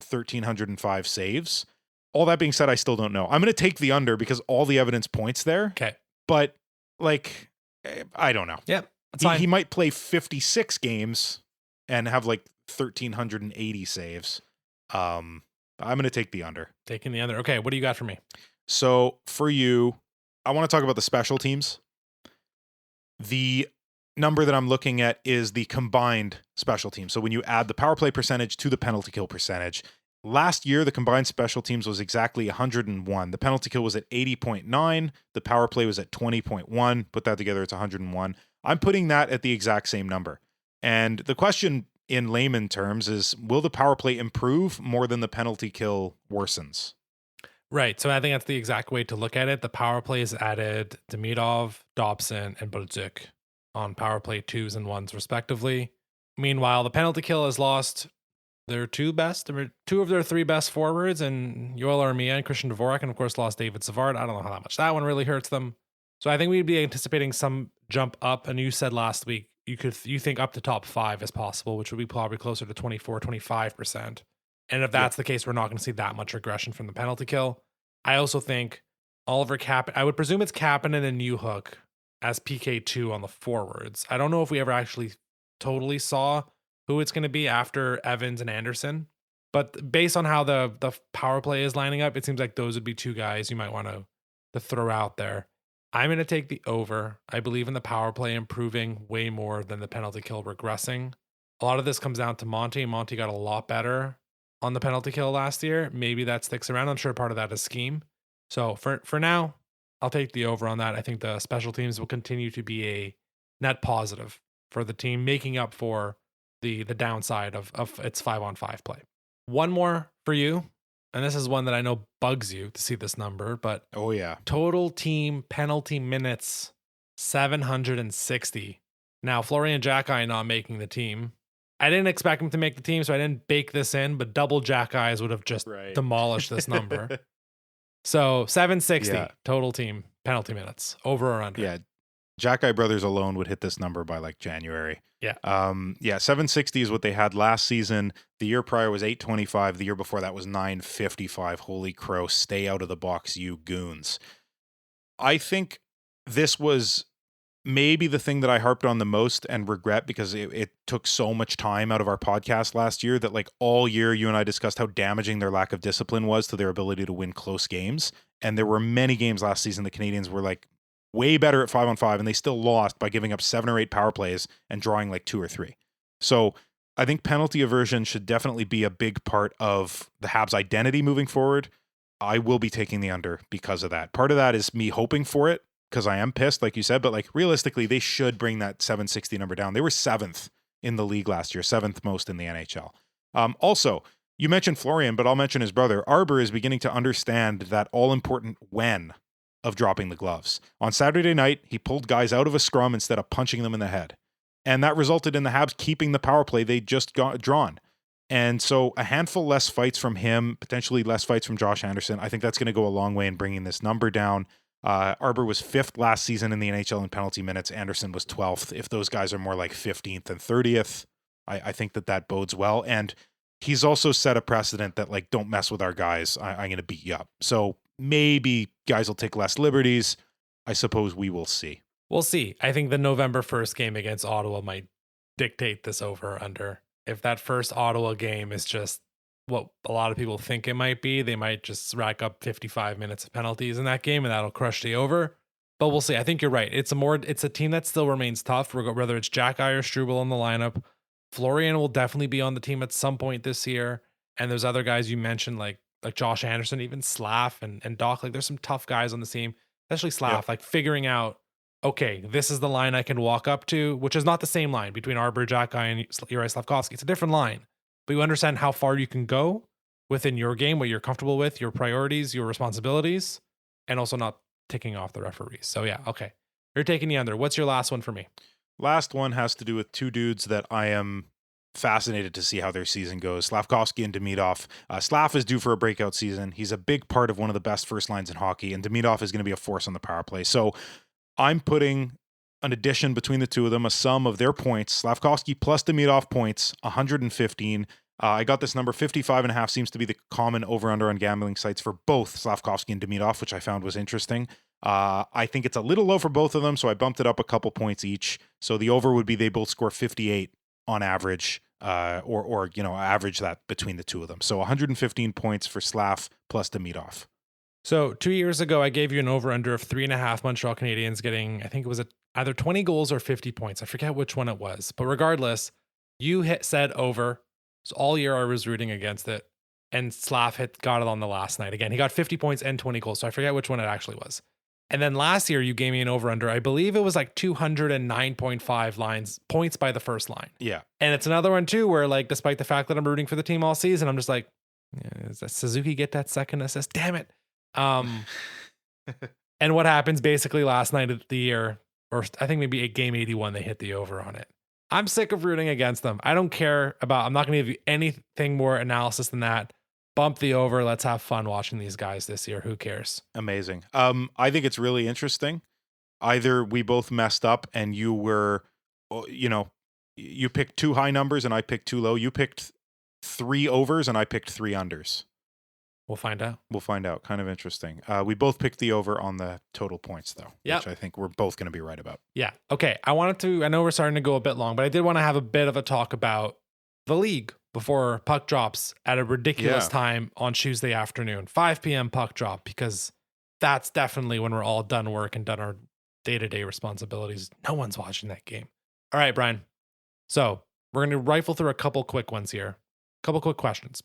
1,305 saves. All that being said, I still don't know. I'm going to take the under because all the evidence points there. Okay. But, like, I don't know. Yep. That's fine. He might play 56 games and have, like, 1,380 saves. I'm going to take the under. Taking the under. Okay, what do you got for me? So, for you, I want to talk about the special teams. The number that I'm looking at is the combined special teams. So when you add the power play percentage to the penalty kill percentage, last year the combined special teams was exactly 101. The penalty kill was at 80.9. The power play was at 20.1. Put that together, it's 101. I'm putting that at the exact same number. And the question in layman terms is, will the power play improve more than the penalty kill worsens? Right. So I think that's the exact way to look at it. The power play is added Demidov, Dobson, and Bolduc on power play 2s and 1s respectively. Meanwhile, the penalty kill has lost their two of their 3 best forwards, and Yoel Armia and Christian Dvorak, and of course lost David Savard. I don't know how much that one really hurts them. So I think we'd be anticipating some jump up. And you said last week you think up to top 5 is possible, which would be probably closer to 24-25%. And if that's the case, we're not going to see that much regression from the penalty kill. I also think Oliver I would presume it's Kapanen and Newhook as PK2 on the forwards. I don't know if we ever actually totally saw who it's going to be after Evans and Anderson. But based on how the power play is lining up, it seems like those would be 2 guys you might want to throw out there. I'm going to take the over. I believe in the power play improving way more than the penalty kill regressing. A lot of this comes down to Monty. Monty got a lot better on the penalty kill last year. Maybe that sticks around. I'm sure part of that is scheme. So for now, I'll take the over on that. I think the special teams will continue to be a net positive for the team, making up for the downside of its 5-on-5 play. One more for you, and this is one that I know bugs you to see this number, but oh yeah, total team penalty minutes 760. Now Florian Jacki not making the team. I didn't expect him to make the team, so I didn't bake this in, but double Jack Eyes would have just demolished this number. So 760 total team penalty minutes, over or under. Yeah. Jack Eye Brothers alone would hit this number by like January. Yeah. 760 is what they had last season. The year prior was 825. The year before that was 955. Holy crow, stay out of the box, you goons. I think this was maybe the thing that I harped on the most and regret because it took so much time out of our podcast last year that like all year you and I discussed how damaging their lack of discipline was to their ability to win close games. And there were many games last season the Canadiens were like way better at 5-on-5 and they still lost by giving up 7 or 8 power plays and drawing like 2 or 3. So I think penalty aversion should definitely be a big part of the Habs' identity moving forward. I will be taking the under because of that. Part of that is me hoping for it, because I am pissed, like you said, but like realistically, they should bring that 760 number down. They were 7th in the league last year, 7th most in the NHL. Also, you mentioned Florian, but I'll mention his brother. Arbor is beginning to understand that all-important when of dropping the gloves. On Saturday night, he pulled guys out of a scrum instead of punching them in the head. And that resulted in the Habs keeping the power play they just got drawn. And so a handful less fights from him, potentially less fights from Josh Anderson. I think that's going to go a long way in bringing this number down. Arbor was 5th last season in the NHL in penalty minutes. Anderson was 12th. If those guys are more like 15th and 30th, I think that bodes well. And he's also set a precedent that, like, don't mess with our guys. I'm going to beat you up. So maybe guys will take less liberties. I suppose we will see. We'll see. I think the November 1st game against Ottawa might dictate this over or under. If that first Ottawa game is just what a lot of people think it might be, they might just rack up 55 minutes of penalties in that game and that'll crush the over. But we'll see. I think you're right. It's a team that still remains tough, whether it's Jack or Struble in the lineup. Florian will definitely be on the team at some point this year. And there's other guys you mentioned like Josh Anderson, even Slav and Doc. Like, there's some tough guys on the team, especially Slav, like figuring out, okay, this is the line I can walk up to, which is not the same line between Arbor, Jack and Uri Slavkovsky. It's a different line. But you understand how far you can go within your game, what you're comfortable with, your priorities, your responsibilities, and also not ticking off the referees. So yeah, okay. You're taking the under. What's your last one for me? Last one has to do with two dudes that I am fascinated to see how their season goes. Slavkovsky and Demidov. Slav is due for a breakout season. He's a big part of one of the best first lines in hockey, and Demidov is going to be a force on the power play. So I'm putting an addition between the two of them, a sum of their points. Slavkovsky plus Demidov points, 115. I got this number 55.5 seems to be the common over-under on gambling sites for both Slavkovsky and Demidov, which I found was interesting. I think it's a little low for both of them, so I bumped it up a couple points each. So the over would be they both score 58 on average, or average that between the two of them. So 115 points for Slav plus Demidov. So 2 years ago, I gave you an over-under of 3.5 Montreal Canadiens getting, I think it was either 20 goals or 50 points. I forget which one it was. But regardless, you said over. So all year I was rooting against it. And Slav got it on the last night. Again, he got 50 points and 20 goals. So I forget which one it actually was. And then last year, you gave me an over-under. I believe it was like 209.5 points by the first line. Yeah. And it's another one too, where like, despite the fact that I'm rooting for the team all season, I'm just like, does Suzuki get that second assist? Damn it. And what happens basically last night of the year, or I think maybe game 81, they hit the over on it. I'm sick of rooting against them. I don't care about, I'm not going to give you anything more analysis than that. Bump the over. Let's have fun watching these guys this year. Who cares? Amazing. I think it's really interesting. Either we both messed up and you were, you picked two high numbers and I picked two low. You picked 3 overs and I picked 3 unders. We'll find out. Kind of interesting. We both picked the over on the total points, though, which I think we're both going to be right about. Yeah. Okay. I know we're starting to go a bit long, but I did want to have a bit of a talk about the league before puck drops at a ridiculous time on Tuesday afternoon, 5 p.m. puck drop, because that's definitely when we're all done work and done our day-to-day responsibilities. No one's watching that game. All right, Brian. So we're going to rifle through a couple quick ones here. A couple quick questions.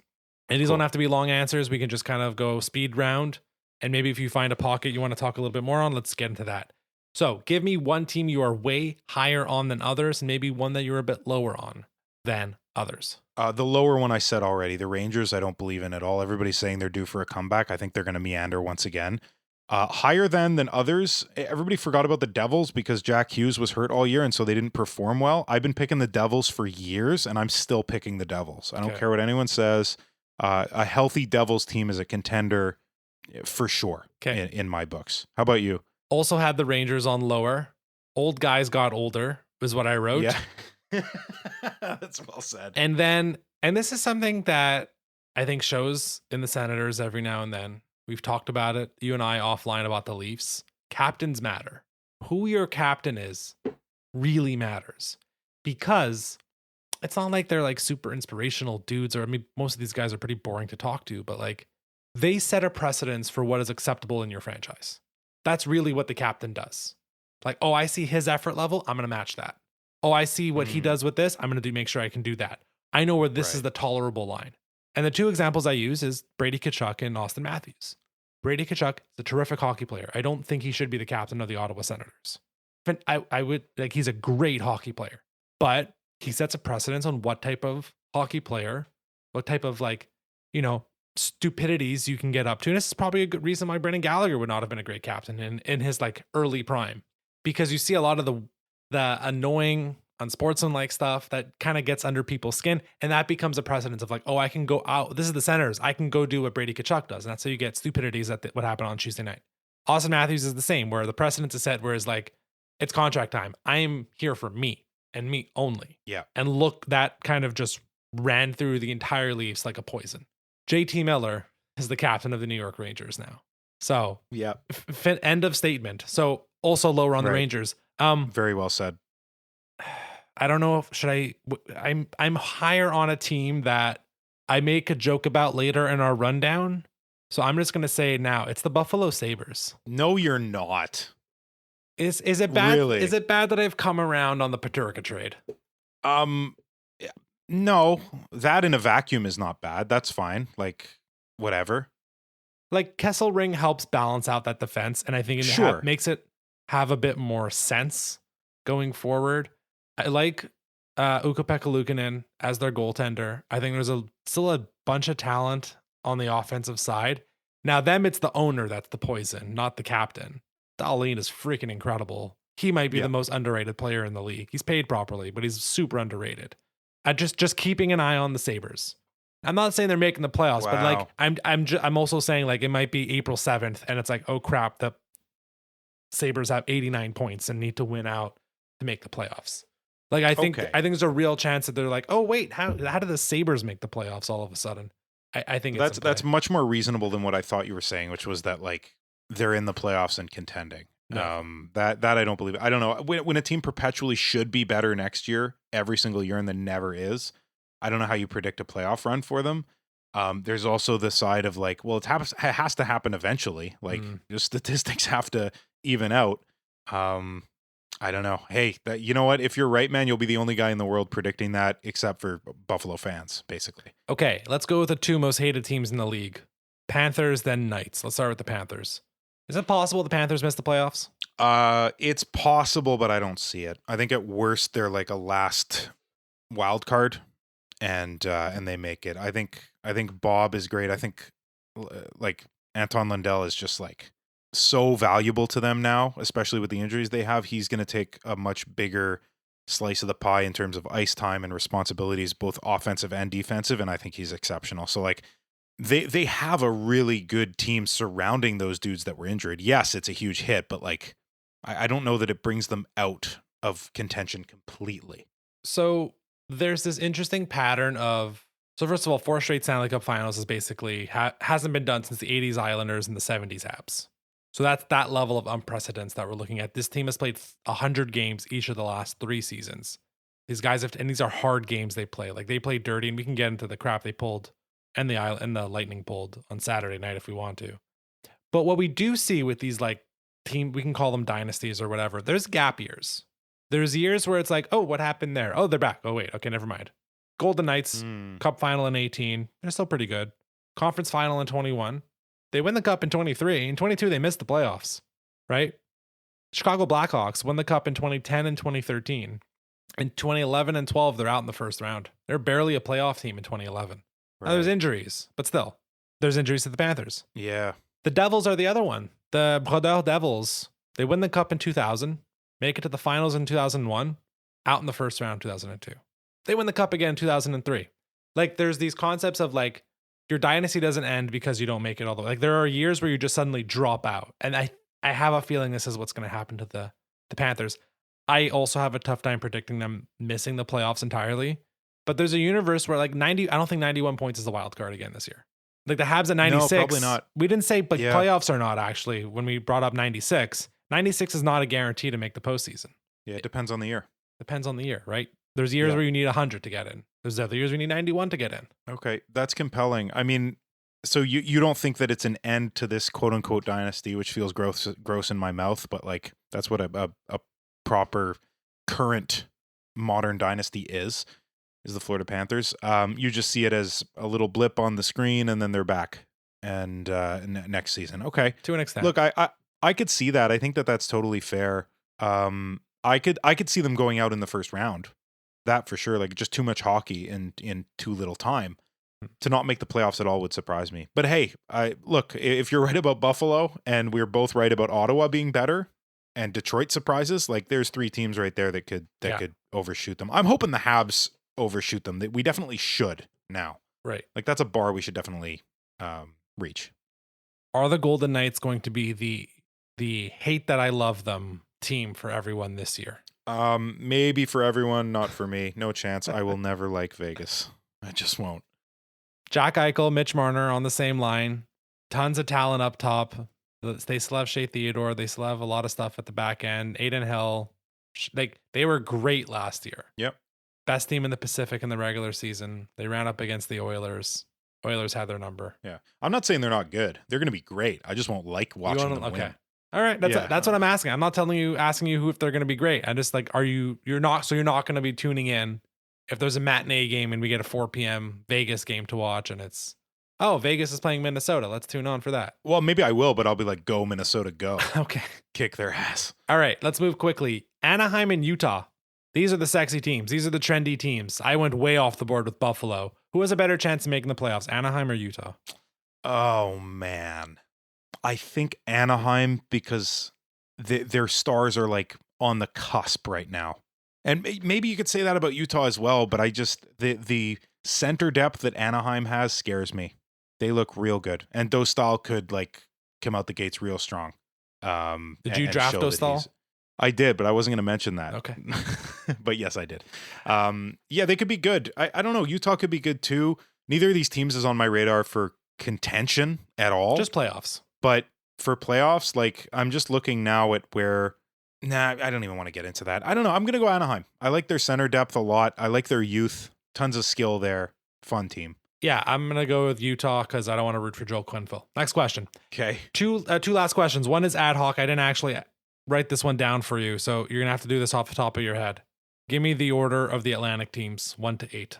And these don't have to be long answers. We can just kind of go speed round. And maybe if you find a pocket you want to talk a little bit more on, let's get into that. So give me one team you are way higher on than others, and maybe one that you're a bit lower on than others. The lower one I said already, the Rangers, I don't believe in at all. Everybody's saying they're due for a comeback. I think they're going to meander once again. Higher than others, everybody forgot about the Devils because Jack Hughes was hurt all year, and so they didn't perform well. I've been picking the Devils for years, and I'm still picking the Devils. I don't care what anyone says. A healthy Devils team is a contender for sure in my books. How about you? Also had the Rangers on lower. Old guys got older is what I wrote. Yeah. That's well said. And this is something that I think shows in the Senators every now and then. We've talked about it, you and I offline, about the Leafs. Captains matter. Who your captain is really matters, because it's not like they're like super inspirational dudes, or I mean, most of these guys are pretty boring to talk to, but like they set a precedence for what is acceptable in your franchise. That's really what the captain does. Like, oh, I see his effort level, I'm going to match that. Oh, I see what he does with this, I'm going to make sure I can do that. I know where this is the tolerable line. And the two examples I use is Brady Tkachuk and Austin Matthews. Brady Tkachuk is a terrific hockey player. I don't think he should be the captain of the Ottawa Senators. But I would, like, he's a great hockey player, but he sets a precedence on what type of hockey player, what type of stupidities you can get up to. And this is probably a good reason why Brendan Gallagher would not have been a great captain in his like early prime, because you see a lot of the annoying, unsportsmanlike stuff that kind of gets under people's skin. And that becomes a precedence of like, oh, I can go out. This is the Senators. I can go do what Brady Tkachuk does. And that's how you get stupidities at what happened on Tuesday night. Austin Matthews is the same, where the precedent is set, where it's like, it's contract time. I'm here for me and me only. Yeah. And look, that kind of just ran through the entire Leafs like a poison. JT Miller is the captain of the New York Rangers now. So Yeah. End of statement. So also lower on the Rangers. Very well said. I don't know if I'm higher on a team that I make a joke about later in our rundown. So I'm just gonna say now it's the Buffalo Sabres. No, you're not. Is it bad? Really? Is it bad that I've come around on the Paterka trade? No, that in a vacuum is not bad. That's fine. Like, whatever. Like Kesselring helps balance out that defense, and I think it makes it have a bit more sense going forward. I like Ukko-Pekka Luukkonen as their goaltender. I think there's still a bunch of talent on the offensive side. Now, it's the owner that's the poison, not the captain. Dahlin is freaking incredible. He might be the most underrated player in the league. He's paid properly, but he's super underrated. Just keeping an eye on the Sabres. I'm not saying they're making the playoffs, but like I'm also saying like it might be April 7th, and it's like, oh crap, the Sabres have 89 points and need to win out to make the playoffs. Like I think there's a real chance that they're like, oh wait, how did the Sabres make the playoffs all of a sudden? I think that's much more reasonable than what I thought you were saying, which was that like they're in the playoffs and contending. No. That I don't believe. I don't know when a team perpetually should be better next year, every single year, and then never is. I don't know how you predict a playoff run for them. There's also the side of like, well, it has to happen eventually. Like the statistics have to even out. I don't know. Hey, you know what? If you're right, man, you'll be the only guy in the world predicting that, except for Buffalo fans, basically. Okay, let's go with the two most hated teams in the league. Panthers, then Knights. Let's start with the Panthers. Is it possible the Panthers miss the playoffs? It's possible, but I don't see it. I think at worst they're like a last wild card, and they make it. I think Bob is great. I think like Anton Lundell is just like so valuable to them now, especially with the injuries they have. He's going to take a much bigger slice of the pie in terms of ice time and responsibilities, both offensive and defensive, and I think he's exceptional. So like they have a really good team surrounding those dudes that were injured. Yes, it's a huge hit, but like I don't know that it brings them out of contention completely. So there's this interesting pattern of, so first of all, 4 straight Stanley Cup finals is basically hasn't been done since the 80s Islanders and the 70s Habs. So that's that level of unprecedented that we're looking at. This team has played 100 games each of the last 3 seasons. These guys and these are hard games they play. Like they play dirty, and we can get into the crap they pulled and the Lightning pulled on Saturday night if we want to. But what we do see with these like team, we can call them dynasties or whatever, there's gap years. There's years where it's like, oh, what happened there? Oh, they're back. Oh, wait. Okay, never mind. Golden Knights, Cup final in 18. They're still pretty good. Conference final in 21. They win the Cup in 23. In 22, they missed the playoffs, right? Chicago Blackhawks won the Cup in 2010 and 2013. In 2011 and 12, they're out in the first round. They're barely a playoff team in 2011. Right. Now, there's injuries, but still, there's injuries to the Panthers. Yeah. The Devils are the other one. The Brodeur Devils, they win the Cup in 2000, make it to the finals in 2001, out in the first round in 2002. They win the Cup again in 2003. Like, there's these concepts of like, your dynasty doesn't end because you don't make it all the way. Like, there are years where you just suddenly drop out. And I have a feeling this is what's going to happen to the Panthers. I also have a tough time predicting them missing the playoffs entirely. But there's a universe where like 90, I don't think 91 points is the wild card again this year. Like the Habs at 96. No, probably not. We didn't say, but playoffs are not actually when we brought up 96. 96 is not a guarantee to make the postseason. Yeah, it depends on the year. Depends on the year, right? There's years where you need 100 to get in. There's other years we need 91 to get in. Okay, that's compelling. I mean, so you don't think that it's an end to this quote unquote dynasty, which feels gross in my mouth, but like that's what a proper current modern dynasty is the Florida Panthers. You just see it as a little blip on the screen and then they're back and next season. Okay. To an extent. Look, I could see that. I think that that's totally fair. I could see them going out in the first round. That for sure. Like just too much hockey in too little time. To not make the playoffs at all would surprise me. But hey, look, if you're right about Buffalo and we're both right about Ottawa being better and Detroit surprises, like there's 3 teams right there that could overshoot them. I'm hoping the Habs overshoot them. We definitely should now. Right. Like that's a bar we should definitely reach. Are the Golden Knights going to be the the hate that I love them team for everyone this year? Maybe for everyone, not for me. No chance. I will never like Vegas. I just won't. Jack Eichel, Mitch Marner on the same line. Tons of talent up top. They still have Shea Theodore. They still have a lot of stuff at the back end. Aiden Hill. Like, they were great last year. Yep. Best team in the Pacific in the regular season. They ran up against the Oilers. Oilers had their number. Yeah. I'm not saying they're not good. They're going to be great. I just won't like watching them win. All right. That's what I'm asking. I'm not asking you if they're going to be great. I'm just like, you're not going to be tuning in if there's a matinee game and we get a 4 p.m. Vegas game to watch and it's, oh, Vegas is playing Minnesota. Let's tune on for that. Well, maybe I will, but I'll be like, go Minnesota, go. Okay. Kick their ass. All right. Let's move quickly. Anaheim and Utah. These are the sexy teams. These are the trendy teams. I went way off the board with Buffalo. Who has a better chance of making the playoffs, Anaheim or Utah? Oh, man. I think Anaheim, because their stars are like on the cusp right now. And maybe you could say that about Utah as well, but I just, the center depth that Anaheim has scares me. They look real good. And Dostal could like come out the gates real strong. Did you draft Dostal? I did, but I wasn't going to mention that. Okay. But yes, I did. Yeah, they could be good. I don't know. Utah could be good too. Neither of these teams is on my radar for contention at all. Just playoffs. But for playoffs, like I'm just looking now at where, I don't even want to get into that. I don't know. I'm going to go Anaheim. I like their center depth a lot. I like their youth. Tons of skill there. Fun team. Yeah, I'm going to go with Utah because I don't want to root for Joel Quenneville. Next question. Okay. Two last questions. One is ad hoc. I didn't actually write this one down for you, so you're going to have to do this off the top of your head. Give me the order of the Atlantic teams, 1 to 8.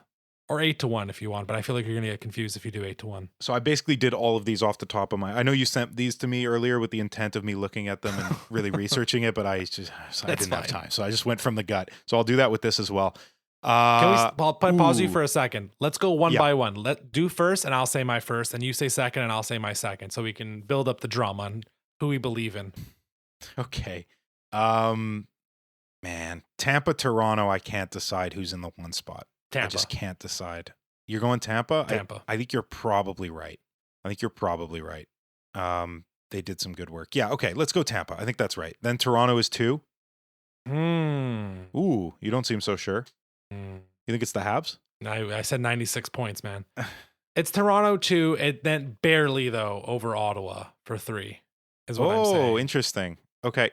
Or 8 to 1 if you want, but I feel like you're going to get confused if you do 8 to 1. So I basically did all of these off the top of my... I know you sent these to me earlier with the intent of me looking at them and really researching it, but I didn't have time. So I just went from the gut. So I'll do that with this as well. I'll pause you for a second. Let's go one by one. Do first, and I'll say my first, and you say second, and I'll say my second, so we can build up the drama on who we believe in. Okay. Man, Tampa, Toronto, I can't decide who's in the one spot. Tampa. I just can't decide. You're going Tampa? Tampa. I think you're probably right. They did some good work. Yeah, okay, let's go Tampa. I think that's right. Then Toronto is 2. Ooh, you don't seem so sure. You think it's the Habs? No, I said 96 points, man. It's Toronto 2, and then barely, though, over Ottawa for 3, is what I'm saying. Oh, interesting. Okay.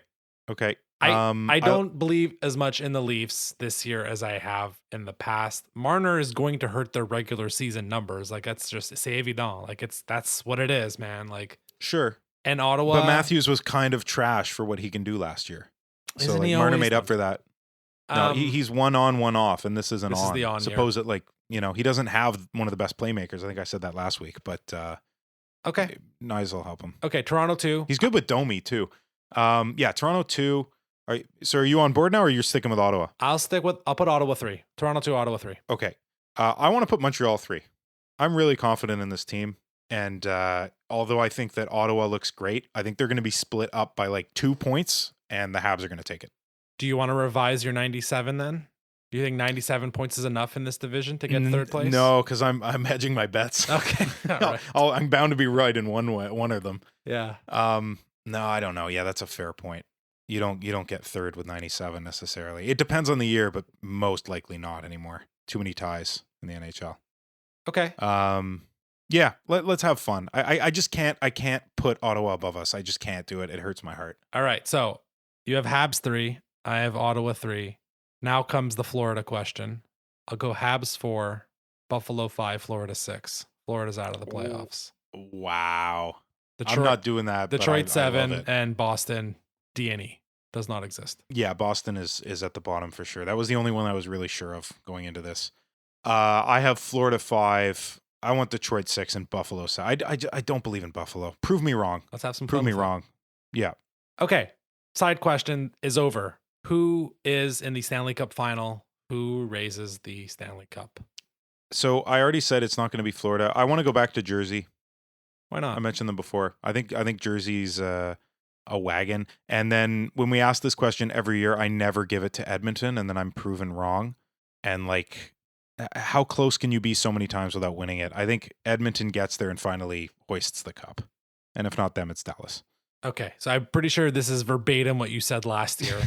I don't believe as much in the Leafs this year as I have in the past. Marner is going to hurt their regular season numbers. Like, that's just c'est évident. Like, that's what it is, man. Like, sure. And Ottawa, but Matthews was kind of trash for what he can do last year. So like, Marner made up for that. No, he's 1 on, 1 off, and this isn't this on. Is the on Suppose it like he doesn't have one of the best playmakers. I think I said that last week, but okay, Nyes will help him. Okay, Toronto 2. He's good with Domi too. Yeah, Toronto 2. So are you on board now, or you're sticking with Ottawa? I'll put Ottawa 3. Toronto 2, Ottawa 3. Okay. I want to put Montreal 3. I'm really confident in this team. And although I think that Ottawa looks great, I think they're going to be split up by like 2 points, and the Habs are going to take it. Do you want to revise your 97 then? Do you think 97 points is enough in this division to get third place? No, because I'm hedging my bets. Okay. Right. I'm bound to be right in one of them. Yeah. No, I don't know. Yeah, that's a fair point. You don't get third with 97 necessarily. It depends on the year, but most likely not anymore. Too many ties in the NHL. Okay. Yeah, let's have fun. I just can't put Ottawa above us. I just can't do it. It hurts my heart. All right. So you have Habs 3. I have Ottawa 3. Now comes the Florida question. I'll go Habs 4, Buffalo 5, Florida 6. Florida's out of the playoffs. Wow. I'm not doing that. Detroit 7 and Boston D&E does not exist. Yeah, Boston is at the bottom for sure. That was the only one I was really sure of going into this. I have Florida 5. I want Detroit 6 and Buffalo 7. I don't believe in Buffalo. Prove me wrong. Let's have some fun. Prove me with wrong. Yeah. Okay. Side question is over. Who is in the Stanley Cup final? Who raises the Stanley Cup? So I already said it's not going to be Florida. I want to go back to Jersey. Why not? I mentioned them before. I think Jersey's a wagon. And then when we ask this question every year, I never give it to Edmonton, and then I'm proven wrong. And like, how close can you be so many times without winning it? I think Edmonton gets there and finally hoists the cup. And if not them, it's Dallas. Okay, so I'm pretty sure this is verbatim what you said last year.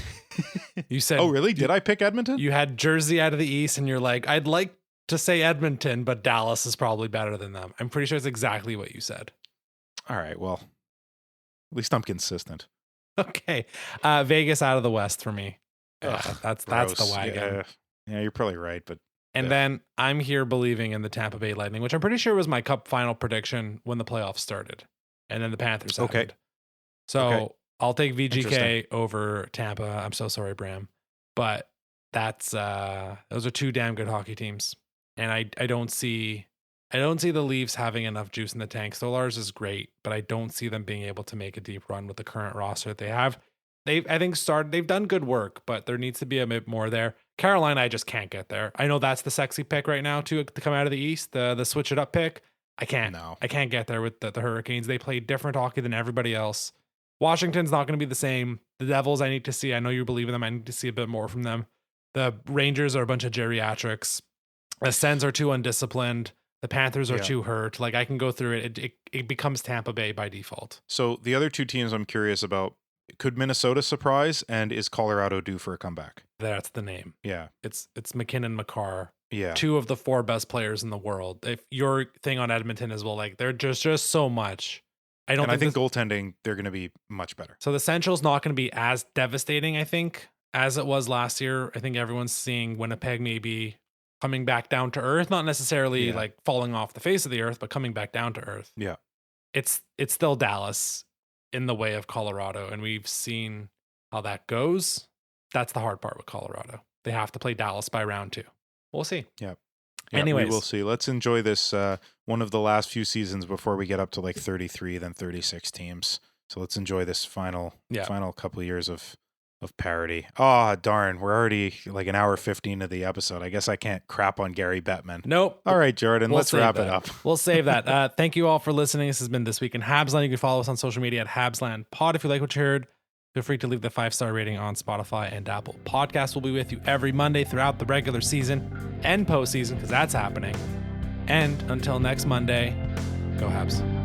You said, oh, really? Did I pick Edmonton? You had Jersey out of the East, and you're like, I'd like to say Edmonton, but Dallas is probably better than them. I'm pretty sure it's exactly what you said. All right, well, at least I'm consistent. Okay, Vegas out of the West for me. That's the wagon. Yeah, you're probably right, but. And then I'm here believing in the Tampa Bay Lightning, which I'm pretty sure was my Cup final prediction when the playoffs started, and then the Panthers happened. So I'll take VGK over Tampa. I'm so sorry, Bram, but that's those are two damn good hockey teams, and I don't see the Leafs having enough juice in the tank. Stolarz is great, but I don't see them being able to make a deep run with the current roster that they have. They've done good work, but there needs to be a bit more there. Carolina, I just can't get there. I know that's the sexy pick right now to come out of the East, the switch it up pick. I can't get there with the Hurricanes. They play different hockey than everybody else. Washington's not going to be the same. The Devils, I need to see. I know you believe in them. I need to see a bit more from them. The Rangers are a bunch of geriatrics. The Sens are too undisciplined. The Panthers are too hurt. Like, I can go through it. It becomes Tampa Bay by default. So the other two teams I'm curious about, could Minnesota surprise, and is Colorado due for a comeback? That's the name. Yeah. It's McKinnon, Makar. Yeah. Two of the four best players in the world. If your thing on Edmonton as well, like, they're just so much. I think goaltending, they're going to be much better. So the Central's not going to be as devastating, I think, as it was last year. I think everyone's seeing Winnipeg maybe coming back down to earth, not necessarily like falling off the face of the earth, but coming back down to earth. Yeah. It's still Dallas in the way of Colorado, and we've seen how that goes. That's the hard part with Colorado. They have to play Dallas by round 2. We'll see. Yeah. Anyways, we will see. Let's enjoy this one of the last few seasons before we get up to like 33, then 36 teams. So let's enjoy this final couple of years of parity. Oh, darn. We're already like an hour 15 of the episode. I guess I can't crap on Gary Bettman. Nope. All right, Jordan, let's wrap it up. We'll save that. Thank you all for listening. This has been This Week in Habsland. You can follow us on social media at HabslandPod. If you like what you heard, feel free to leave the 5-star rating on Spotify and Apple. Podcast will be with you every Monday throughout the regular season and postseason, because that's happening. And until next Monday, go Habs.